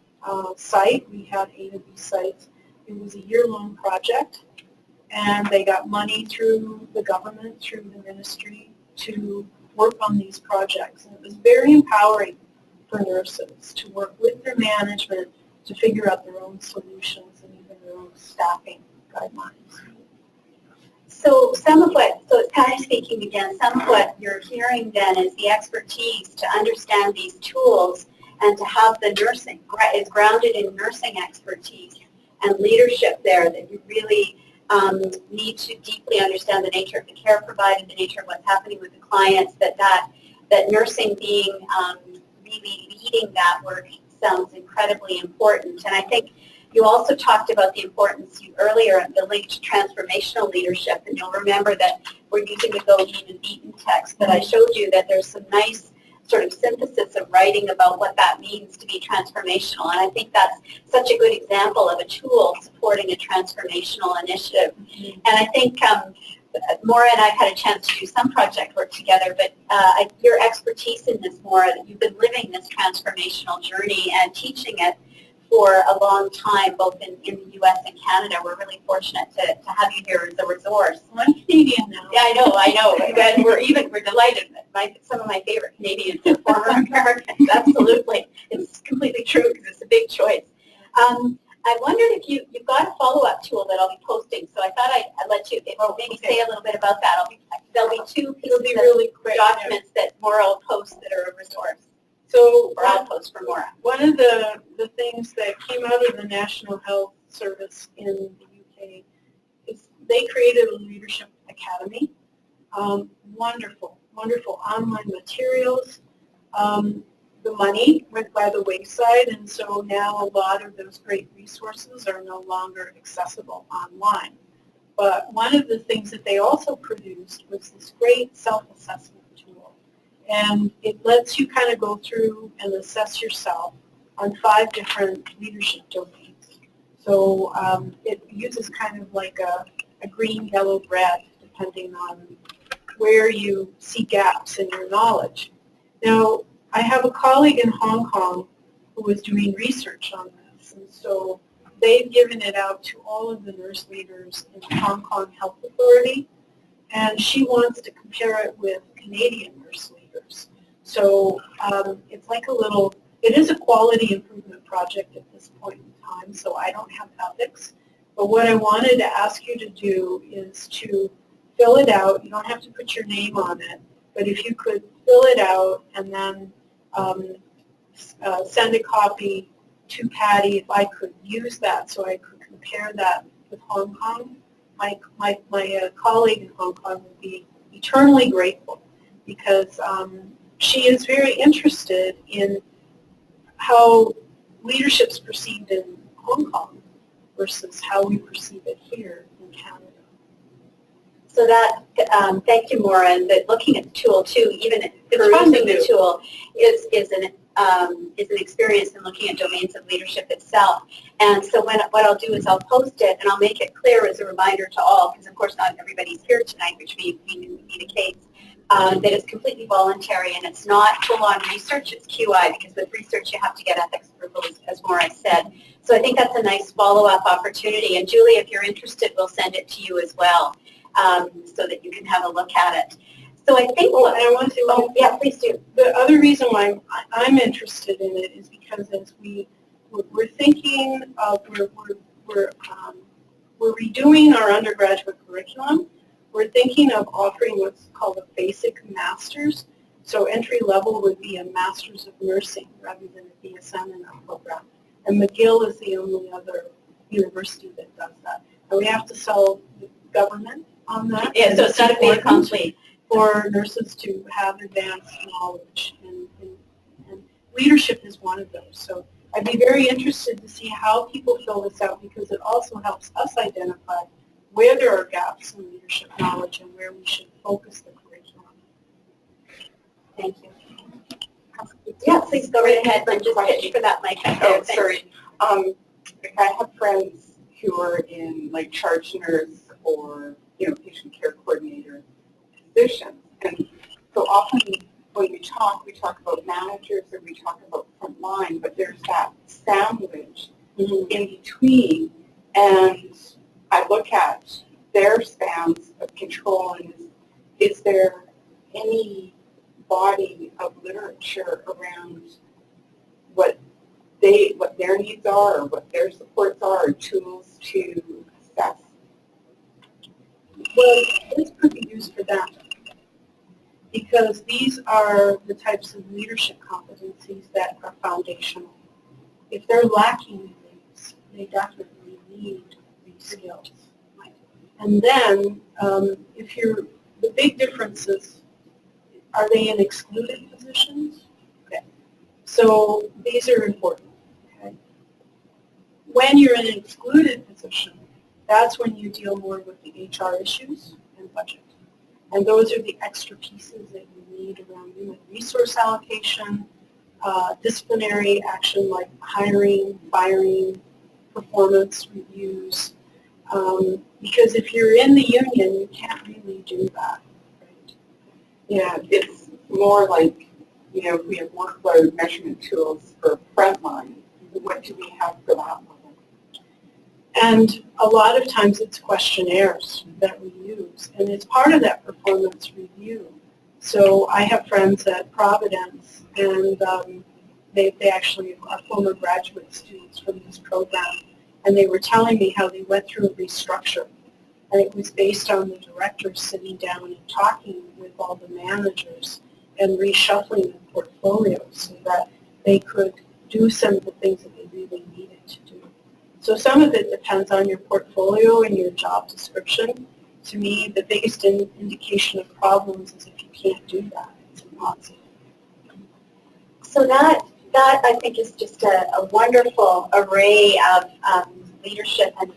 site, we had 8 of these sites, it was a year-long project, and they got money through the government, through the ministry, to work on these projects. And it was very empowering for nurses to work with their management to figure out their own solutions and even their own staffing guidelines. So it's Paddy speaking again, some of what you're hearing then is the expertise to understand these tools and to have the nursing, is grounded in nursing expertise and leadership there, that you really need to deeply understand the nature of the care provided, the nature of what's happening with the clients, that nursing being really leading that work sounds incredibly important. And I think, You also talked about the importance earlier of the link to transformational leadership, and you'll remember that we're using the Go Lean and Beaten text that I showed you, that there's some nice sort of synthesis of writing about what that means to be transformational. And I think that's such a good example of a tool supporting a transformational initiative. And I think Maura and I've had a chance to do some project work together, but your expertise in this, Maura, that you've been living this transformational journey and teaching it for a long time, both in the U.S. and Canada. We're really fortunate to have you here as a resource. Well, I'm Canadian now. Yeah, I know. And we're delighted. Some of my favorite Canadians are former Americans. Absolutely. It's completely true because it's a big choice. I wondered if you've got a follow-up tool that I'll be posting, so I thought I'd let you maybe say a little bit about that. There'll be two pieces of really quick, documents that Maura will post that are a resource. So Or I'll post for Maura. one of the things that came out of the National Health Service in the UK is they created a leadership academy. Wonderful online materials. The money went by the wayside, and so now a lot of those great resources are no longer accessible online. But one of the things that they also produced was this great self-assessment tool. And it lets you kind of go through and assess yourself on 5 different leadership domains. So it uses kind of like a green, yellow, red, depending on where you see gaps in your knowledge. Now, I have a colleague in Hong Kong who was doing research on this, and so they've given it out to all of the nurse leaders in the Hong Kong Health Authority, and she wants to compare it with Canadian nurse leaders. So it's like it is a quality improvement project at this point in time, so I don't have ethics. But what I wanted to ask you to do is to fill it out. You don't have to put your name on it, but if you could fill it out and then send a copy to Paddy, if I could use that so I could compare that with Hong Kong. My colleague in Hong Kong would be eternally grateful, because she is very interested in how leadership's perceived in Hong Kong versus how we perceive it here in Canada. So that, thank you, Maura, and that looking at the tool too, even perusing the tool is an experience in looking at domains of leadership itself. And so what I'll do is I'll post it and I'll make it clear as a reminder to all, because of course not everybody's here tonight, which we knew would be the case, that it's completely voluntary and it's not full-on research, it's QI, because with research you have to get ethics approval, as Maura said. So I think that's a nice follow-up opportunity. And Julie, if you're interested, we'll send it to you as well, so that you can have a look at it. So I think, and I want to, yeah, please do. The other reason why I'm interested in it is because as we're thinking of, we're redoing our undergraduate curriculum. We're thinking of offering what's called a basic master's. So entry level would be a master's of nursing rather than a BSN in our program. And McGill is the only other university that does that. And we have to sell the government on that. Yeah, so it's not a fait accompli for nurses to have advanced knowledge, and leadership is one of those. So I'd be very interested to see how people fill this out, because it also helps us identify where there are gaps in leadership knowledge and where we should focus the curriculum. Thank you. Yeah, please go right ahead and just pitch for that mic. Oh, sorry. I have friends who are in like charge nurse or patient care coordinator positions, and so often when we talk about managers or we talk about frontline, but there's that sandwich in between, and I look at their spans of control, and is there any body of literature around what their needs are, or what their supports are, or tools to assess? Well, this could be used for that, because these are the types of leadership competencies that are foundational. If they're lacking in these, they definitely need these skills. And then, the big difference is, are they in excluded positions? Okay. So these are important. Okay. when you're in an excluded position, that's when you deal more with the HR issues and budget. And those are the extra pieces that you need around human resource allocation, disciplinary action like hiring, firing, performance reviews. Because if you're in the union, you can't really do that. Right? Yeah, it's more like, you know, we have workload measurement tools for frontline. What do we have for that level? And a lot of times it's questionnaires that we use, and it's part of that performance review. So I have friends at Providence, and they actually are former graduate students from this program, and they were telling me how they went through a restructure. And it was based on the directors sitting down and talking with all the managers and reshuffling the portfolios so that they could do some of the things that they really needed to do. So some of it depends on your portfolio and your job description. To me, the biggest indication of problems is if you can't do that. It's impossible. So that I think is just a wonderful array of leadership and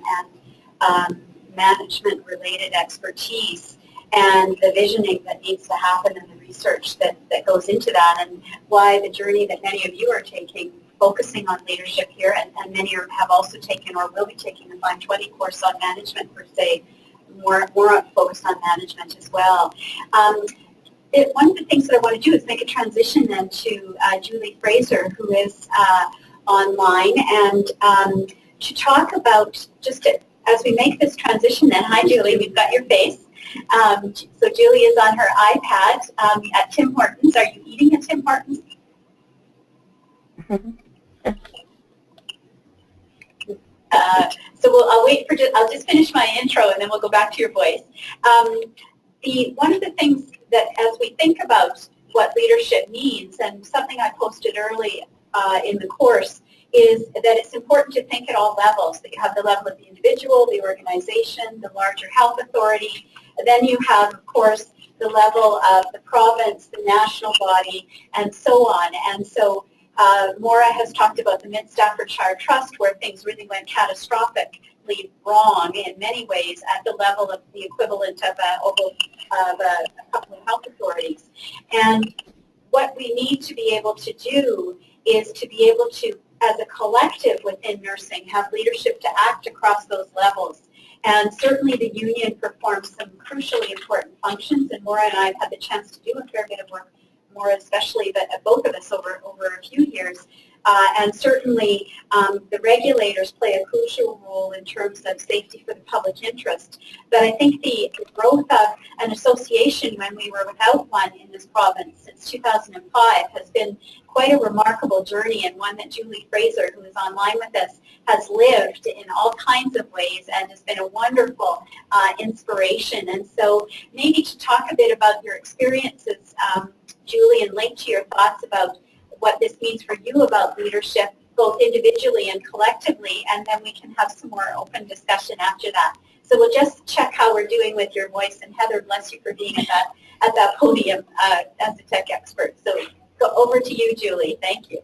management-related expertise and the visioning that needs to happen and the research that goes into that, and why the journey that many of you are taking, focusing on leadership here, and many have also taken or will be taking the 520 course on management per se, more focused on management as well. One of the things that I want to do is make a transition then to Julie Fraser, who is online, and to talk about just as we make this transition then. Hi Julie, we've got your face. So Julie is on her iPad at Tim Hortons. Are you eating at Tim Hortons? So I'll just finish my intro and then we'll go back to your voice. One of the things that as we think about what leadership means, and something I posted early in the course, is that it's important to think at all levels, that you have the level of the individual, the organization, the larger health authority, and then you have, of course, the level of the province, the national body, and so on. And so Maura has talked about the Mid-Staffordshire Trust, where things really went catastrophically wrong in many ways at the level of the equivalent of a couple of health authorities. And what we need to be able to do is to be able to, as a collective within nursing, have leadership to act across those levels. And certainly the union performs some crucially important functions, and Maura and I have had the chance to do a fair bit of work, Maura especially, but both of us over a few years. And certainly the regulators play a crucial role in terms of safety for the public interest. But I think the growth of an association when we were without one in this province since 2005 has been quite a remarkable journey, and one that Julie Fraser, who is online with us, has lived in all kinds of ways and has been a wonderful inspiration. And so maybe to talk a bit about your experiences, Julie, and link to your thoughts about what this means for you about leadership, both individually and collectively, and then we can have some more open discussion after that. So we'll just check how we're doing with your voice, and Heather, bless you for being at that podium as a tech expert. So go over to you, Julie. Thank you.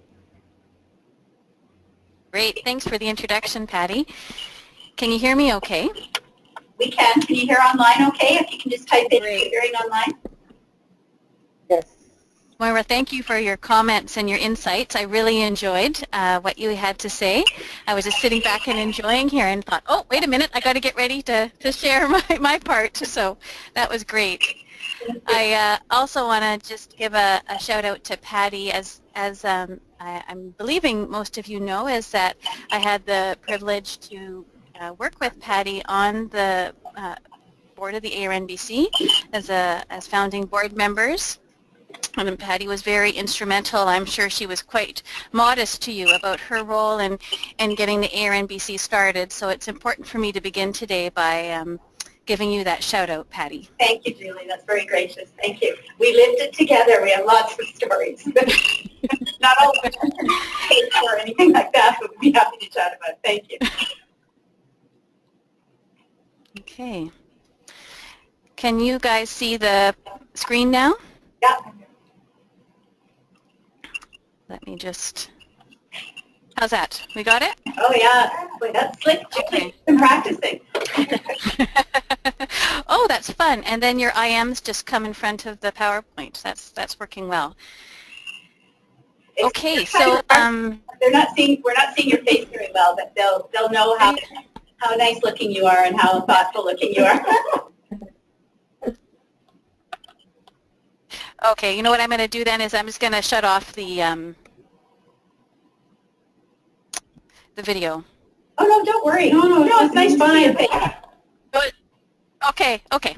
Great. Thanks for the introduction, Paddy. Can you hear me okay? We can. Can you hear online okay? If you can just type in Great. hearing online. Yes. Maura, thank you for your comments and your insights. I really enjoyed what you had to say. I was just sitting back and enjoying here and thought, oh, wait a minute, I got to get ready to share my part. So that was great. I also want to just give a shout out to Paddy, as I'm believing most of you know, is that I had the privilege to work with Paddy on the board of the ARNBC as founding board members. And Paddy was very instrumental. I'm sure she was quite modest to you about her role in getting the ARNBC started. So it's important for me to begin today by giving you that shout out, Paddy. Thank you, Julie. That's very gracious. Thank you. We lived it together. We have lots of stories. Not all of them or anything like that, but we'd be happy to chat about it. Thank you. Okay. Can you guys see the screen now? Yeah. Let me just How's that? We got it? Oh yeah, boy, that's slick. Okay. Been practicing. Oh, that's fun. And then your IMs just come in front of the PowerPoint. That's working well. Okay, so they're not seeing. We're not seeing your face very well, but they'll know how nice looking you are and how thoughtful looking you are. okay, you know what I'm going to do then is I'm just going to shut off the video. Oh no, don't worry. No, it's nice to see your face. Good. Okay, okay.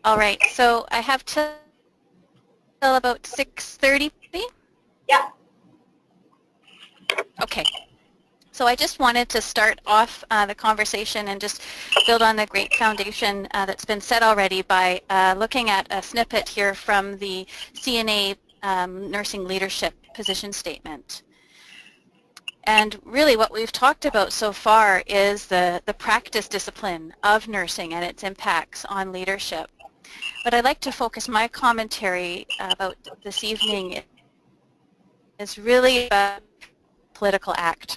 All right, so I have till about 6:30. Yeah. Okay. So I just wanted to start off the conversation and just build on the great foundation that's been set already by looking at a snippet here from the CNA Nursing Leadership Position Statement. And really what we've talked about so far is the practice discipline of nursing and its impacts on leadership. But I'd like to focus my commentary about this evening is really about political act.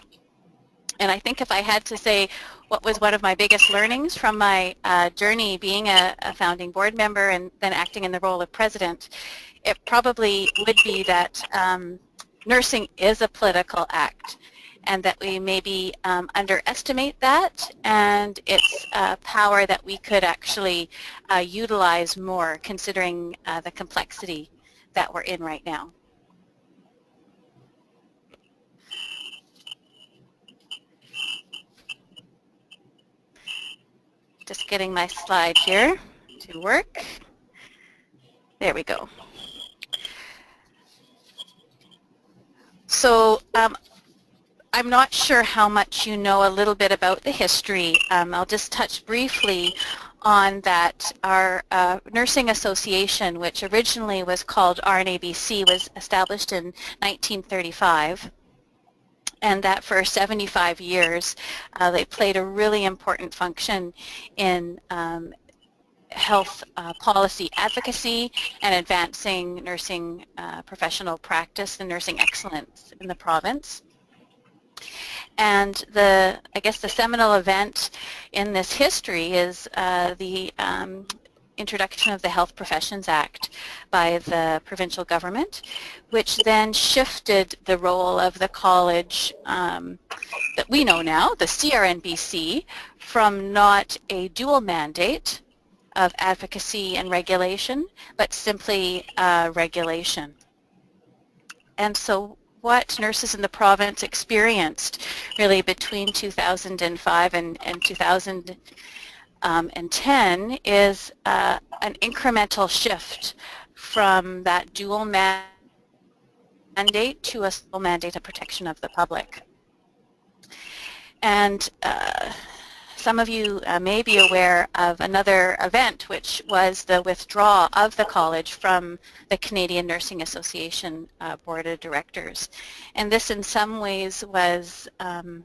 And I think if I had to say what was one of my biggest learnings from my journey being a founding board member and then acting in the role of president, it probably would be that nursing is a political act and that we maybe underestimate that and its power that we could actually utilize more considering the complexity that we're in right now. Just getting my slide here to work. There we go. So I'm not sure how much you know a little bit about the history. I'll just touch briefly on that. Our Nursing Association, which originally was called RNABC, was established in 1935. And that for 75 years, they played a really important function in health policy advocacy and advancing nursing professional practice and nursing excellence in the province. And I guess the seminal event in this history is the introduction of the Health Professions Act by the provincial government, which then shifted the role of the college that we know now, the CRNBC, from not a dual mandate of advocacy and regulation, but simply regulation. And so what nurses in the province experienced really between 2005 and 2010 is an incremental shift from that dual mandate to a sole mandate of protection of the public. And some of you may be aware of another event, which was the withdrawal of the college from the Canadian Nursing Association Board of Directors. And this in some ways was an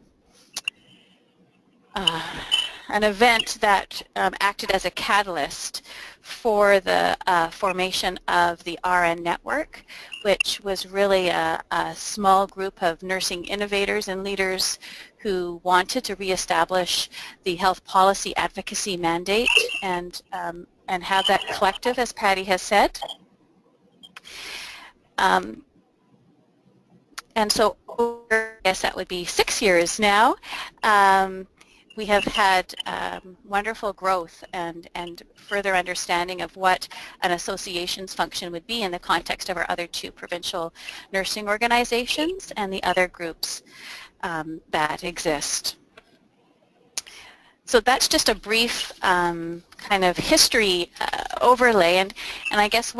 event that acted as a catalyst for the formation of the RN network, which was really a small group of nursing innovators and leaders who wanted to reestablish the health policy advocacy mandate and have that collective, as Paddy has said. And so, I guess that would be 6 years now. We have had wonderful growth and further understanding of what an association's function would be in the context of our other two provincial nursing organizations and the other groups that exist. So that's just a brief kind of history overlay, and I guess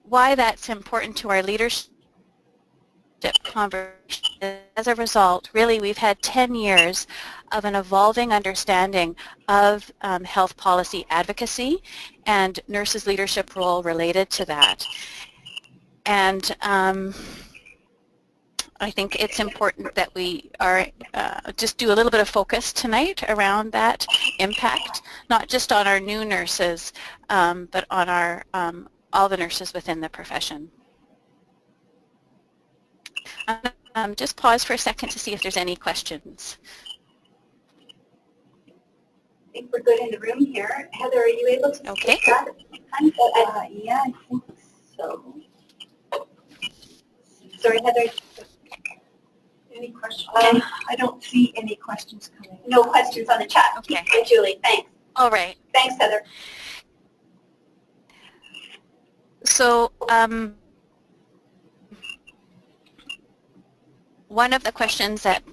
why that's important to our leadership conversation. As a result, really we've had 10 years of an evolving understanding of health policy advocacy and nurses' leadership role related to that. And I think it's important that we are just do a little bit of focus tonight around that impact, not just on our new nurses, but on our all the nurses within the profession. Just pause for a second to see if there's any questions. I think we're good in the room here. Heather, are you able to Okay. speak that? Yeah, I think so. Sorry, Heather. Any questions? I don't see any questions coming. No questions on the chat. Okay. Hi, Julie. Thanks. All right. Thanks, Heather. So one of the questions that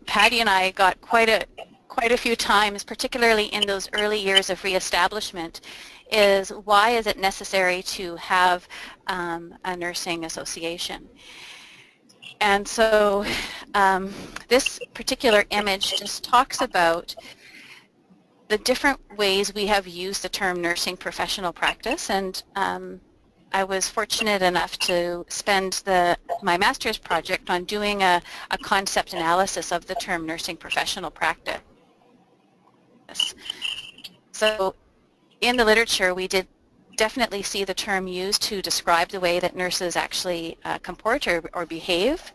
Paddy and I got quite a few times, particularly in those early years of reestablishment, is why is it necessary to have a nursing association? And so this particular image just talks about the different ways we have used the term nursing professional practice, and I was fortunate enough to spend my master's project on doing a concept analysis of the term nursing professional practice. So in the literature, we did definitely see the term used to describe the way that nurses actually comport or behave.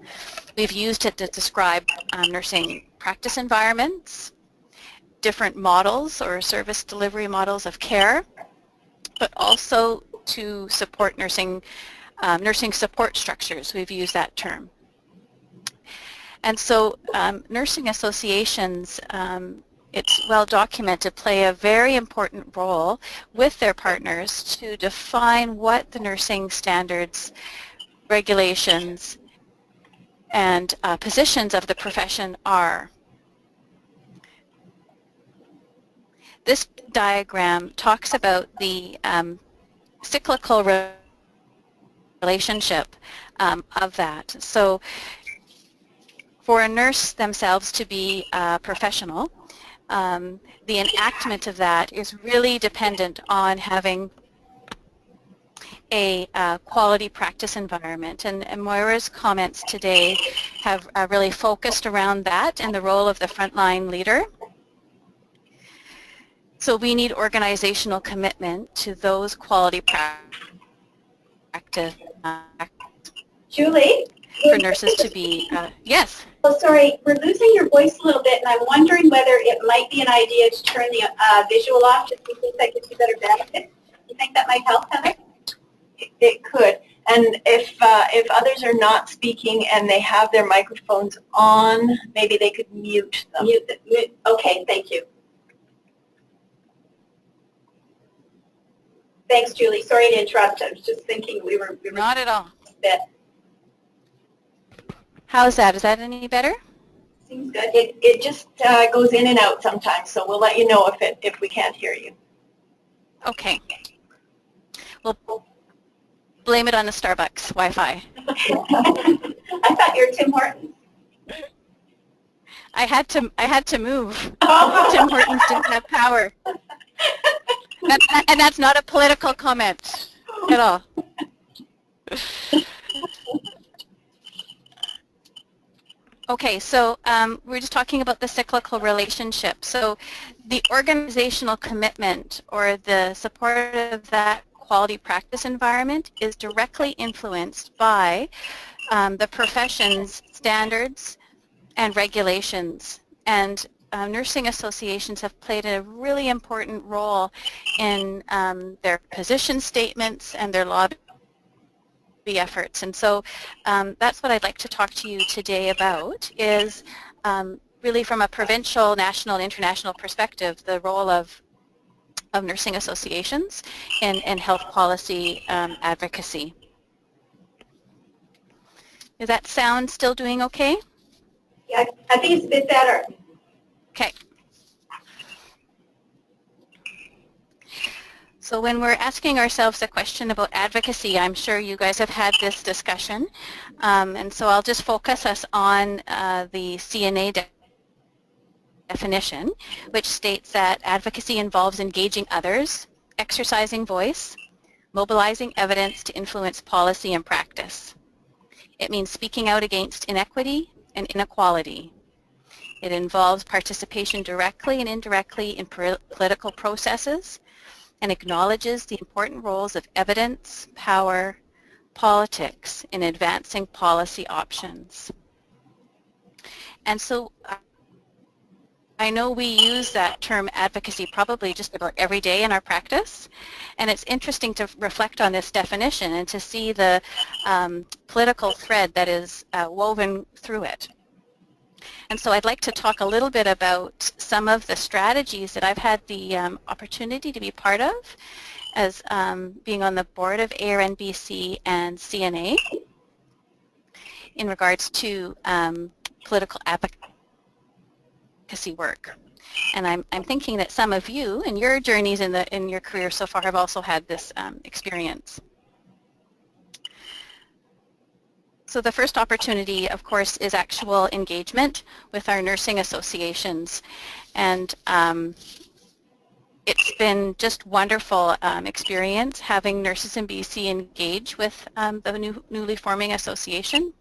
We've used it to describe nursing practice environments, different models or service delivery models of care, but also to support nursing support structures. We've used that term. And so nursing associations, it's well documented, play a very important role with their partners to define what the nursing standards, regulations, and positions of the profession are. This diagram talks about the cyclical relationship of that. So for a nurse themselves to be professional, the enactment of that is really dependent on having a quality practice environment. And Maura's comments today have really focused around that and the role of the frontline leader. So we need organizational commitment to those quality practice Julie? For nurses to be, yes. Oh, sorry, we're losing your voice a little bit, and I'm wondering whether it might be an idea to turn the visual off, just in case that gives you better benefit. You think that might help, Heather? It could. And if others are not speaking and they have their microphones on, maybe they could mute them. Okay, thank you. Thanks, Julie. Sorry to interrupt. I was just thinking we were Not at all. Bit. How's that? Is that any better? Seems good. It just goes in and out sometimes, so we'll let you know if we can't hear you. Okay. We'll blame it on the Starbucks Wi-Fi. I thought you were Tim Hortons. I had to move. Tim Hortons didn't have power. And that's not a political comment at all. Okay, so we're just talking about the cyclical relationship. So the organizational commitment or the support of that quality practice environment is directly influenced by the profession's standards and regulations. And nursing associations have played a really important role in their position statements and their lobby efforts. And so that's what I'd like to talk to you today about, is really from a provincial, national, and international perspective, the role of nursing associations in health policy advocacy. Does that sound still doing okay? Yeah, I think it's a bit better. Okay. So when we're asking ourselves a question about advocacy, I'm sure you guys have had this discussion, and so I'll just focus us on the CNA definition, which states that advocacy involves engaging others, exercising voice, mobilizing evidence to influence policy and practice. It means speaking out against inequity and inequality. It involves participation directly and indirectly in political processes, and acknowledges the important roles of evidence, power, politics in advancing policy options. And so I know we use that term advocacy probably just about every day in our practice, and it's interesting to reflect on this definition and to see the political thread that is woven through it. And so I'd like to talk a little bit about some of the strategies that I've had the opportunity to be part of as being on the board of ARNBC and CNA in regards to political advocacy work. And I'm thinking that some of you in your journeys in your career so far have also had this experience. So the first opportunity, of course, is actual engagement with our nursing associations. And it's been just wonderful experience having nurses in BC engage with the newly forming association.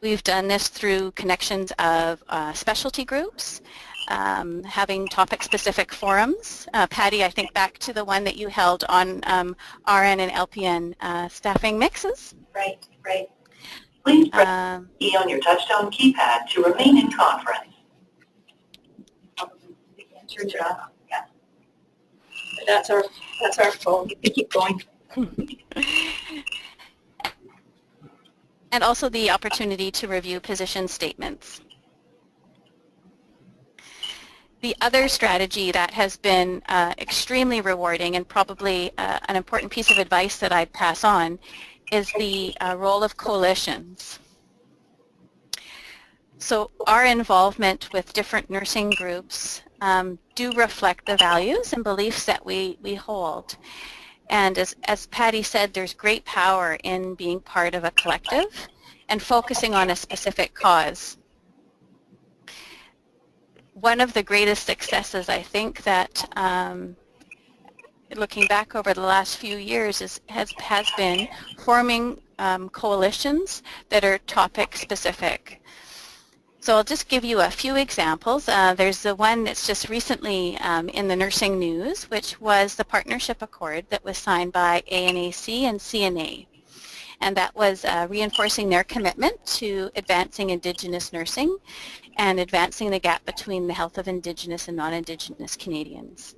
We've done this through connections of specialty groups, having topic-specific forums. Paddy, I think back to the one that you held on RN and LPN staffing mixes. Right. Please press E on your touchtone keypad to remain in conference. Turn it off. Yeah. That's our phone. You can keep going. And also the opportunity to review position statements. The other strategy that has been extremely rewarding and probably an important piece of advice that I'd pass on is the role of coalitions. So our involvement with different nursing groups do reflect the values and beliefs that we hold. And as Paddy said, there's great power in being part of a collective and focusing on a specific cause. One of the greatest successes, I think, that looking back over the last few years has been forming coalitions that are topic specific. So I'll just give you a few examples. There's the one that's just recently in the nursing news, which was the partnership accord that was signed by ANAC and CNA. And that was reinforcing their commitment to advancing Indigenous nursing and advancing the gap between the health of Indigenous and non-Indigenous Canadians.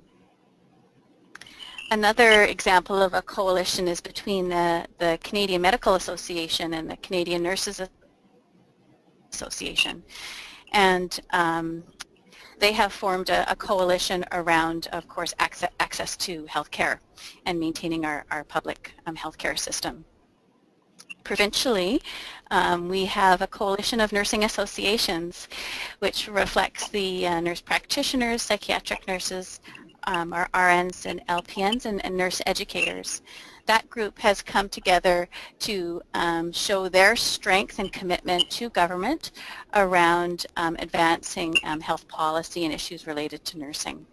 Another example of a coalition is between the Canadian Medical Association and the Canadian Nurses Association. And they have formed a coalition around, of course, access to healthcare and maintaining our public healthcare system. Provincially, we have a coalition of nursing associations which reflects the nurse practitioners, psychiatric nurses, our RNs and LPNs, and nurse educators. That group has come together to show their strength and commitment to government around advancing health policy and issues related to nursing.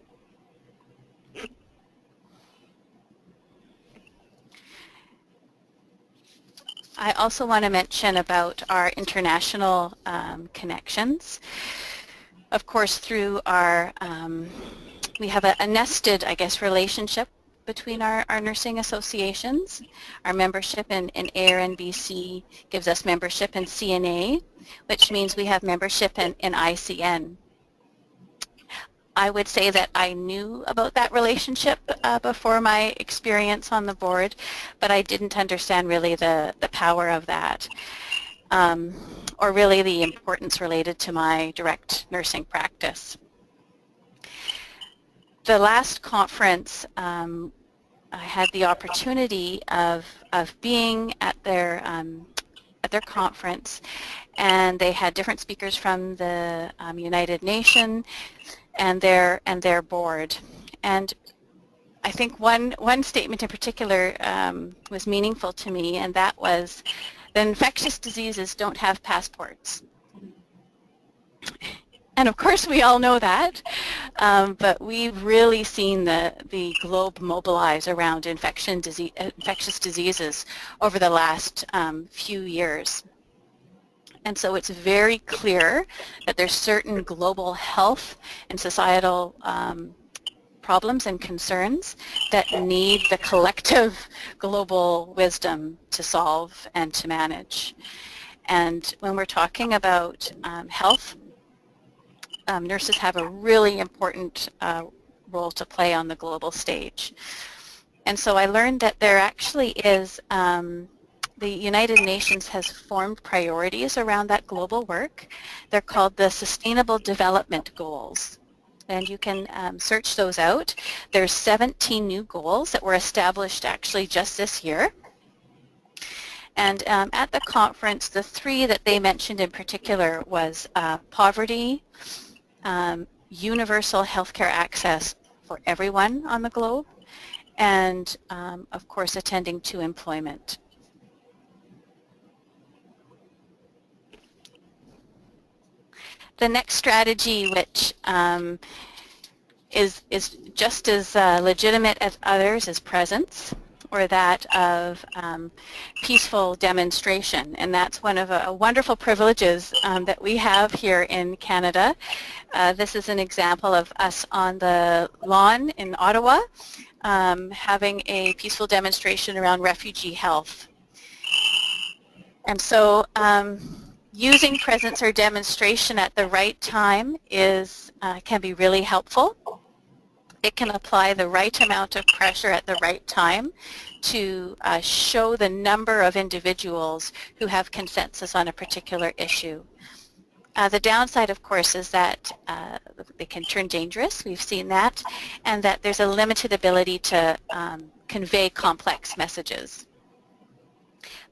I also want to mention about our international connections. Of course, through our, we have a nested, I guess, relationship between our nursing associations. Our membership in ARNBC gives us membership in CNA, which means we have membership in ICN. I would say that I knew about that relationship before my experience on the board, but I didn't understand really the power of that, or really the importance related to my direct nursing practice. The last conference, I had the opportunity of being at their conference, and they had different speakers from the United Nations and their board. And I think one statement in particular was meaningful to me, and that was that infectious diseases don't have passports. And of course we all know that, but we've really seen the globe mobilize around infectious diseases over the last few years. And so it's very clear that there's certain global health and societal problems and concerns that need the collective global wisdom to solve and to manage. And when we're talking about health, nurses have a really important role to play on the global stage. And so I learned that there actually is, the United Nations has formed priorities around that global work. They're called the Sustainable Development Goals. And you can search those out. There's 17 new goals that were established actually just this year. And at the conference, the three that they mentioned in particular was poverty, universal healthcare access for everyone on the globe, and of course attending to employment. The next strategy, which is just as legitimate as others, is presence, or that of peaceful demonstration. And that's one of a wonderful privileges that we have here in Canada. This is an example of us on the lawn in Ottawa having a peaceful demonstration around refugee health. And so using presence or demonstration at the right time can be really helpful. It can apply the right amount of pressure at the right time to show the number of individuals who have consensus on a particular issue. The downside, of course, is that they can turn dangerous. We've seen that, and that there's a limited ability to convey complex messages.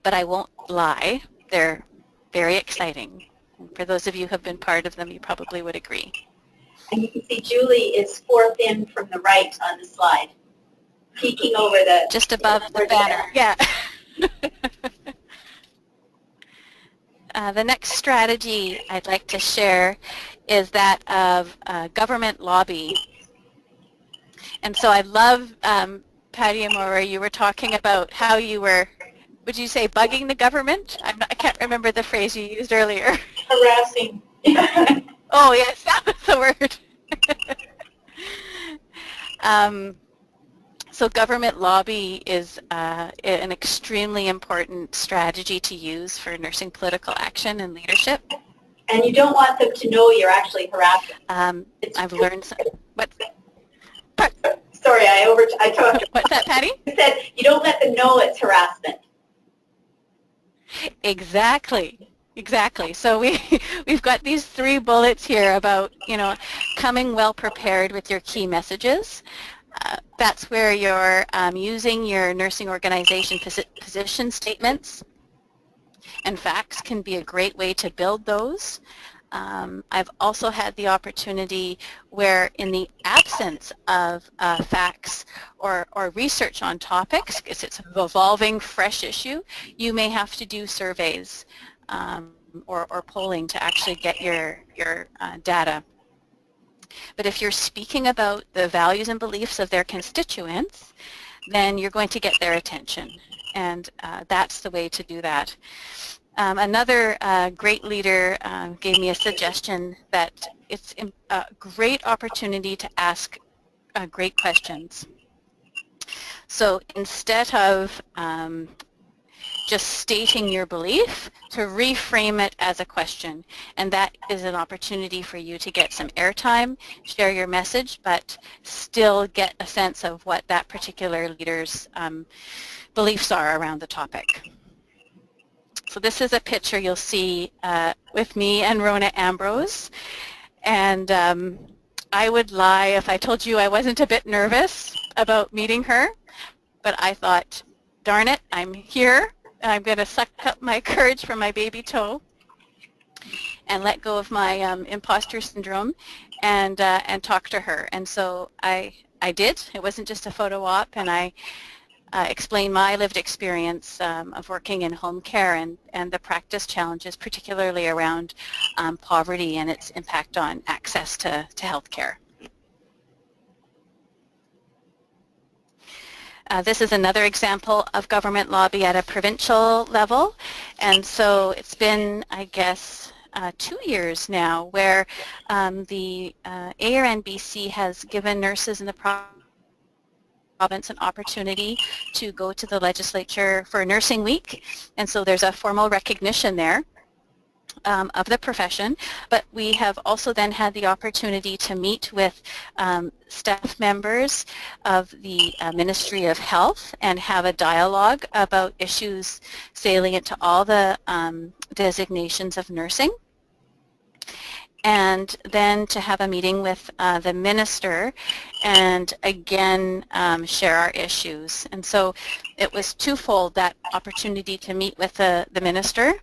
But I won't lie, they're very exciting. And for those of you who have been part of them, you probably would agree. And you can see Julie is fourth in from the right on the slide, peeking over the... Just above the banner, yeah. The next strategy I'd like to share is that of government lobby. And so I love, Paddy and Maura, you were talking about how you were, would you say bugging the government? I can't remember the phrase you used earlier. Harassing. Oh yes, that was the word. So government lobby is an extremely important strategy to use for nursing political action and leadership. And you don't want them to know you're actually harassing. I've learned some. Sorry, I talked. What's that, Paddy? I said you don't let them know it's harassment. Exactly. Exactly. So we've got these 3 bullets here about, coming well prepared with your key messages. That's where you're using your nursing organization position statements, and facts can be a great way to build those. I've also had the opportunity where in the absence of facts or research on topics, because it's an evolving, fresh issue, you may have to do surveys or polling to actually get your data. But if you're speaking about the values and beliefs of their constituents, then you're going to get their attention. And that's the way to do that. Another great leader gave me a suggestion that it's a great opportunity to ask great questions. So instead of just stating your belief, to reframe it as a question. And that is an opportunity for you to get some airtime, share your message, but still get a sense of what that particular leader's beliefs are around the topic. So this is a picture you'll see with me and Rona Ambrose. And I would lie if I told you I wasn't a bit nervous about meeting her, but I thought, darn it, I'm here. I'm going to suck up my courage from my baby toe and let go of my imposter syndrome and talk to her. And so I did. It wasn't just a photo op, and I explained my lived experience of working in home care and the practice challenges, particularly around poverty and its impact on access to health care. This is another example of government lobby at a provincial level, and so it's been, I guess, 2 years now, where the ARNBC has given nurses in the province an opportunity to go to the legislature for Nursing Week, and so there's a formal recognition there of the profession, but we have also then had the opportunity to meet with staff members of the Ministry of Health and have a dialogue about issues salient to all the designations of nursing, and then to have a meeting with the minister and again share our issues. And so it was twofold, that opportunity to meet with the minister.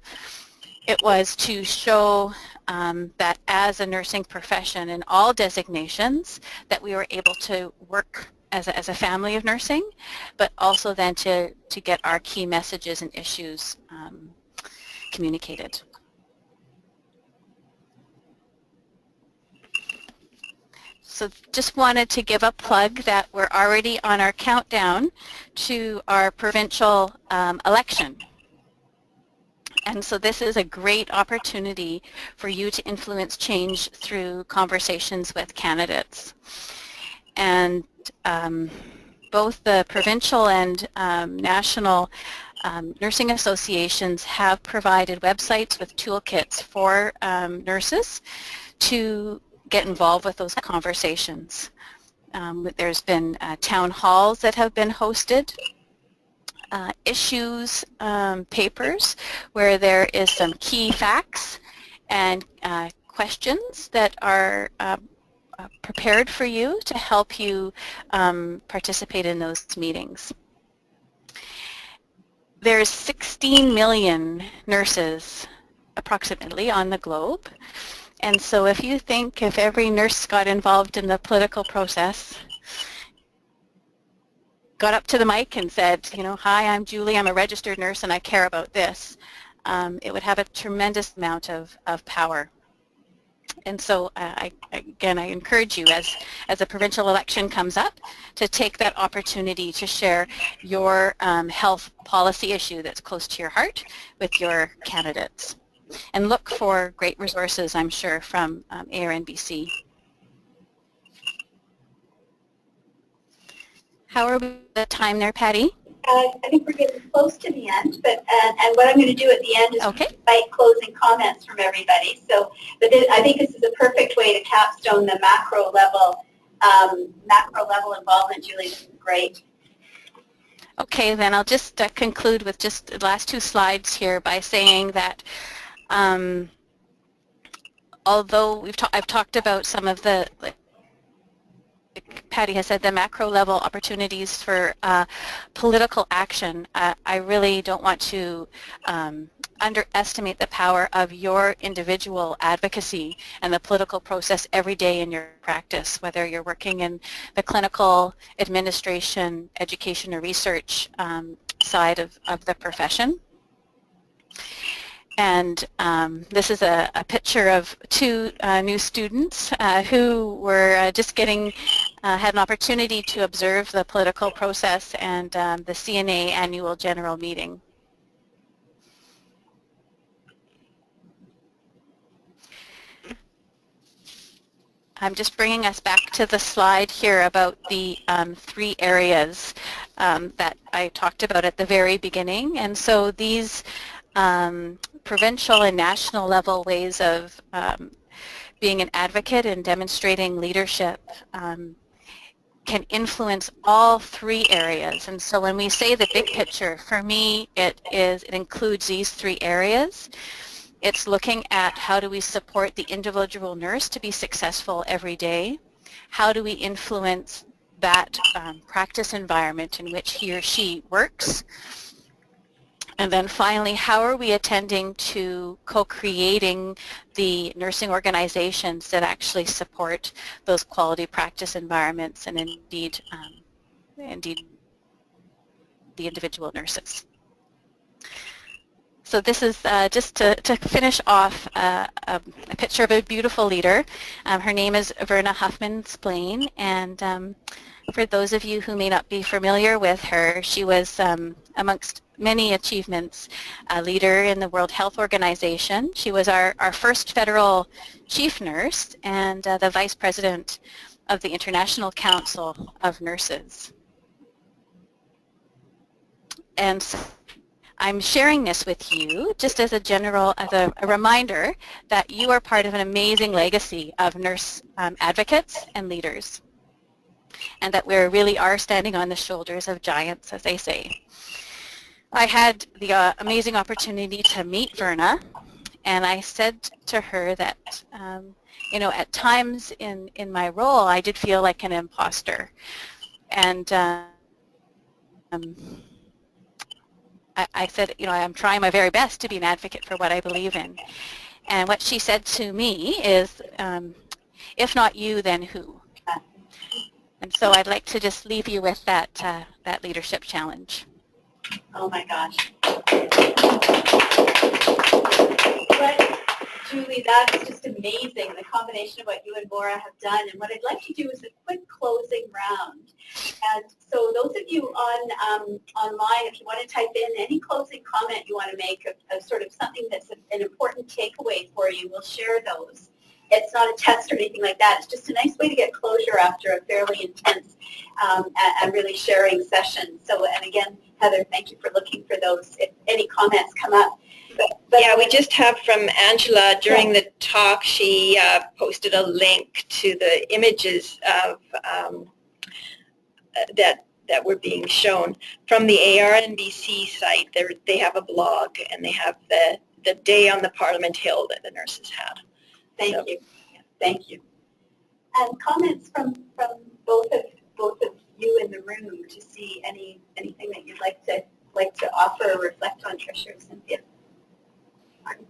It was to show that as a nursing profession in all designations that we were able to work as a family of nursing, but also then to get our key messages and issues communicated. So just wanted to give a plug that we're already on our countdown to our provincial election. And so this is a great opportunity for you to influence change through conversations with candidates. And both the provincial and national nursing associations have provided websites with toolkits for nurses to get involved with those conversations. There's been town halls that have been hosted, issues papers where there is some key facts and questions that are prepared for you to help you participate in those meetings. There's 16 million nurses approximately on the globe. And so if you think if every nurse got involved in the political process, got up to the mic and said, you know, hi, I'm Julie, I'm a registered nurse and I care about this, it would have a tremendous amount of power. And so I encourage you as a provincial election comes up to take that opportunity to share your health policy issue that's close to your heart with your candidates. And look for great resources, I'm sure, from ARNBC. How are we at the time there, Paddy? I think we're getting close to the end, but and what I'm going to do at the end is invite closing comments from everybody. So, but I think this is a perfect way to capstone the macro level involvement. Julie, this is great. Okay, then I'll just conclude with just the last two slides here by saying that although I've talked about some of the, like Paddy has said, the macro level opportunities for political action, I really don't want to underestimate the power of your individual advocacy and the political process every day in your practice, whether you're working in the clinical, administration, education, or research side of the profession. And this is a picture of two new students who were just had an opportunity to observe the political process and the CNA annual general meeting. I'm just bringing us back to the slide here about the 3 areas that I talked about at the very beginning. And so these provincial and national level ways of being an advocate and demonstrating leadership can influence all 3 areas. And so when we say the big picture, for me it includes these 3 areas. It's looking at how do we support the individual nurse to be successful every day? How do we influence that practice environment in which he or she works? And then finally, how are we attending to co-creating the nursing organizations that actually support those quality practice environments and indeed the individual nurses? So this is just to finish off a picture of a beautiful leader. Her name is Verna Huffman-Splain, and for those of you who may not be familiar with her, she was, amongst many achievements, a leader in the World Health Organization. She was our first federal chief nurse and the vice president of the International Council of Nurses. And so I'm sharing this with you just as a reminder that you are part of an amazing legacy of nurse advocates and leaders, and that we really are standing on the shoulders of giants, as they say. I had the amazing opportunity to meet Verna, and I said to her that, you know, at times in my role, I did feel like an imposter. And I said, you know, I'm trying my very best to be an advocate for what I believe in. And what she said to me is, if not you, then who? And so I'd like to just leave you with that, that leadership challenge. Oh my gosh. But Julie, that's just amazing, the combination of what you and Maura have done. And what I'd like to do is a quick closing round. And so those of you on online, if you want to type in any closing comment you want to make of sort of something that's an important takeaway for you, we'll share those. It's not a test or anything like that. It's just a nice way to get closure after a fairly intense and really sharing session. So, and again, Heather, thank you for looking for those. If any comments come up. But Yeah, we just have from Angela during the talk, she posted a link to the images of that were being shown from the ARNBC site. They have a blog, and they have the day on the Parliament Hill that the nurses had. Thank you. Thank you. And comments from both of you in the room to see anything that you'd like to offer or reflect on, Tricia or Cynthia. I'm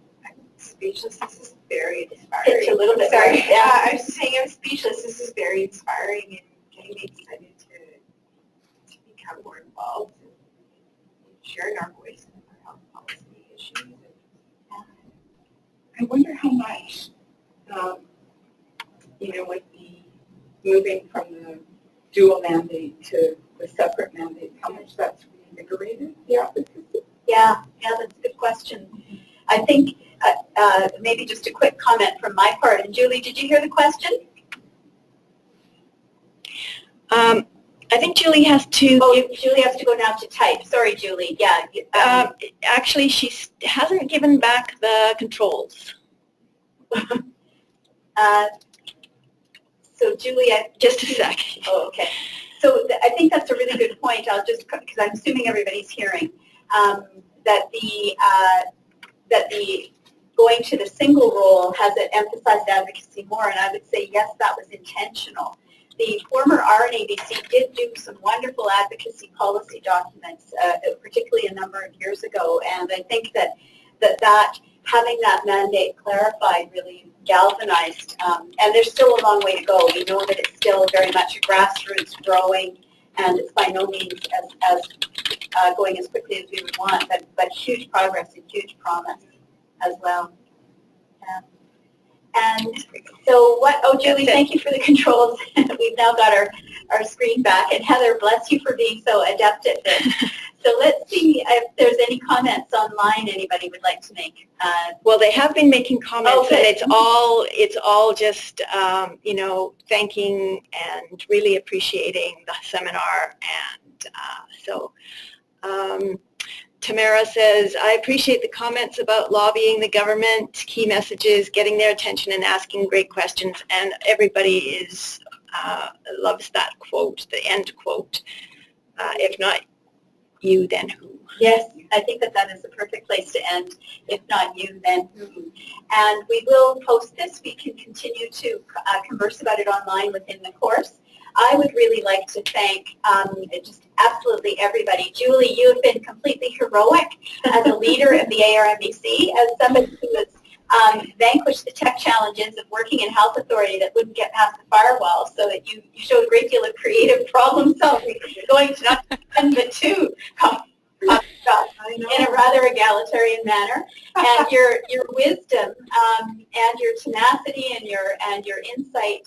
speechless. This is very inspiring. It's a little bit. Sorry. Yeah. I'm saying I'm speechless. This is very inspiring and getting me excited to become more involved in sharing our voice in our health policy issues. I wonder how much, you know, with the moving from the dual mandate to the separate mandate, how much that's reinvigorated the advocacy? Yeah, that's a good question. I think maybe just a quick comment from my part. And Julie, did you hear the question? I think Julie has to. Julie has to go now to type. Sorry, Julie. Yeah. Actually, she hasn't given back the controls. So Julie, Just a second. Oh, okay. So I think that's a really good point. I'll just, because I'm assuming everybody's hearing, that the going to the single role has emphasized advocacy more, and I would say yes, that was intentional. The former RNABC did do some wonderful advocacy policy documents, particularly a number of years ago, and I think that having that mandate clarified really galvanized, and there's still a long way to go. We know that it's still very much grassroots growing, and it's by no means as going as quickly as we would want, but huge progress and huge promise as well. Yeah. And so Julie, thank you for the controls. We've now got our screen back, and Heather, bless you for being so adept at this. So let's see if there's any comments online anybody would like to make. Well, they have been making comments, okay. And it's all just you know, thanking and really appreciating the seminar, and so. Tamara says, I appreciate the comments about lobbying the government, key messages, getting their attention and asking great questions, and everybody loves that quote, the end quote. If not you, then who? Yes, I think that is the perfect place to end. If not you, then who? And we will post this. We can continue to converse about it online within the course. I would really like to thank just absolutely everybody. Julie, you have been completely heroic as a leader of the ARNBC, as somebody who has vanquished the tech challenges of working in health authority that wouldn't get past the firewall, so that you showed a great deal of creative problem solving, going to not one but two I know. in a rather egalitarian manner, and your wisdom and your tenacity and your insight.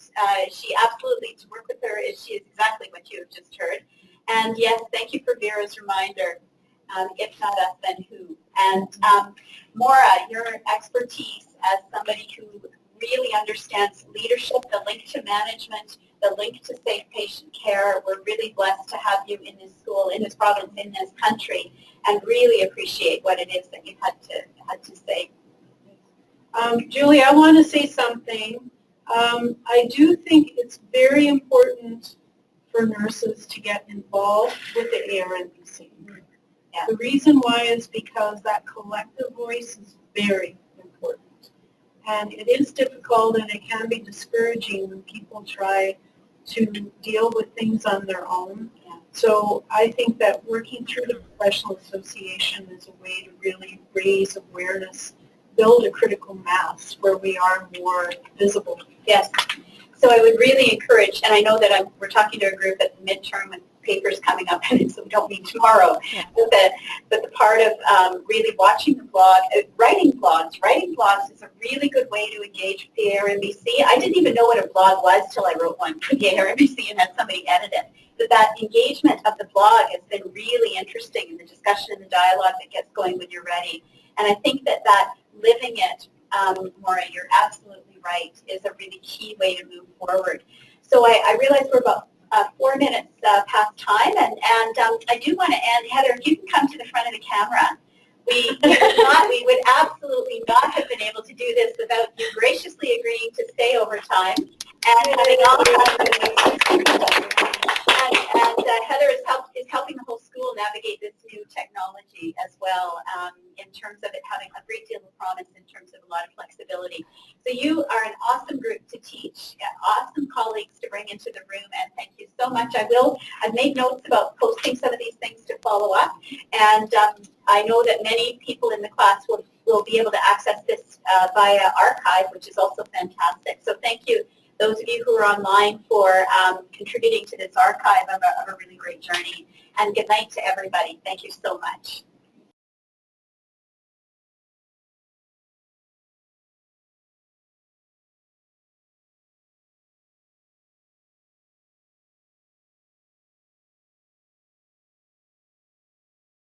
She absolutely, to work with her, she is exactly what you have just heard. And yes, thank you for Vera's reminder. If not us, then who? And Maura, your expertise as somebody who really understands leadership, the link to management, the link to safe patient care. We're really blessed to have you in this school, in this province, in this country, and really appreciate what it is that you've had to say. Julie, I want to say something. I do think it's very important for nurses to get involved with the ARNBC. Yeah. The reason why is because that collective voice is very important. And it is difficult and it can be discouraging when people try to deal with things on their own. Yeah. So I think that working through the professional association is a way to really raise awareness, build a critical mass where we are more visible. Yes. So I would really encourage, and I know that we're talking to a group at the midterm and papers coming up, and so we don't mean tomorrow, Yeah. but the part of really watching the blog, writing blogs. Writing blogs is a really good way to engage with the ARNBC. I didn't even know what a blog was till I wrote one for the ARNBC and had somebody edit it. But that engagement of the blog has been really interesting, and the discussion and the dialogue that gets going when you're ready. And I think that living it, Maura, you're absolutely right, is a really key way to move forward. So I realize we're about 4 minutes past time, and I do want to end. Heather, if you can come to the front of the camera. We would absolutely not have been able to do this without you graciously agreeing to stay over time and having all and Heather is helping the whole school navigate this new technology as well, in terms of it having a great deal of promise in terms of a lot of flexibility. So you are an awesome group to teach, awesome colleagues to bring into the room, and thank you so much. I've made notes about posting some of these things to follow up, and I know that many people in the class will be able to access this via archive, which is also fantastic. So thank you, those of you who are online, for contributing to this archive of a really great journey. And good night to everybody. Thank you so much.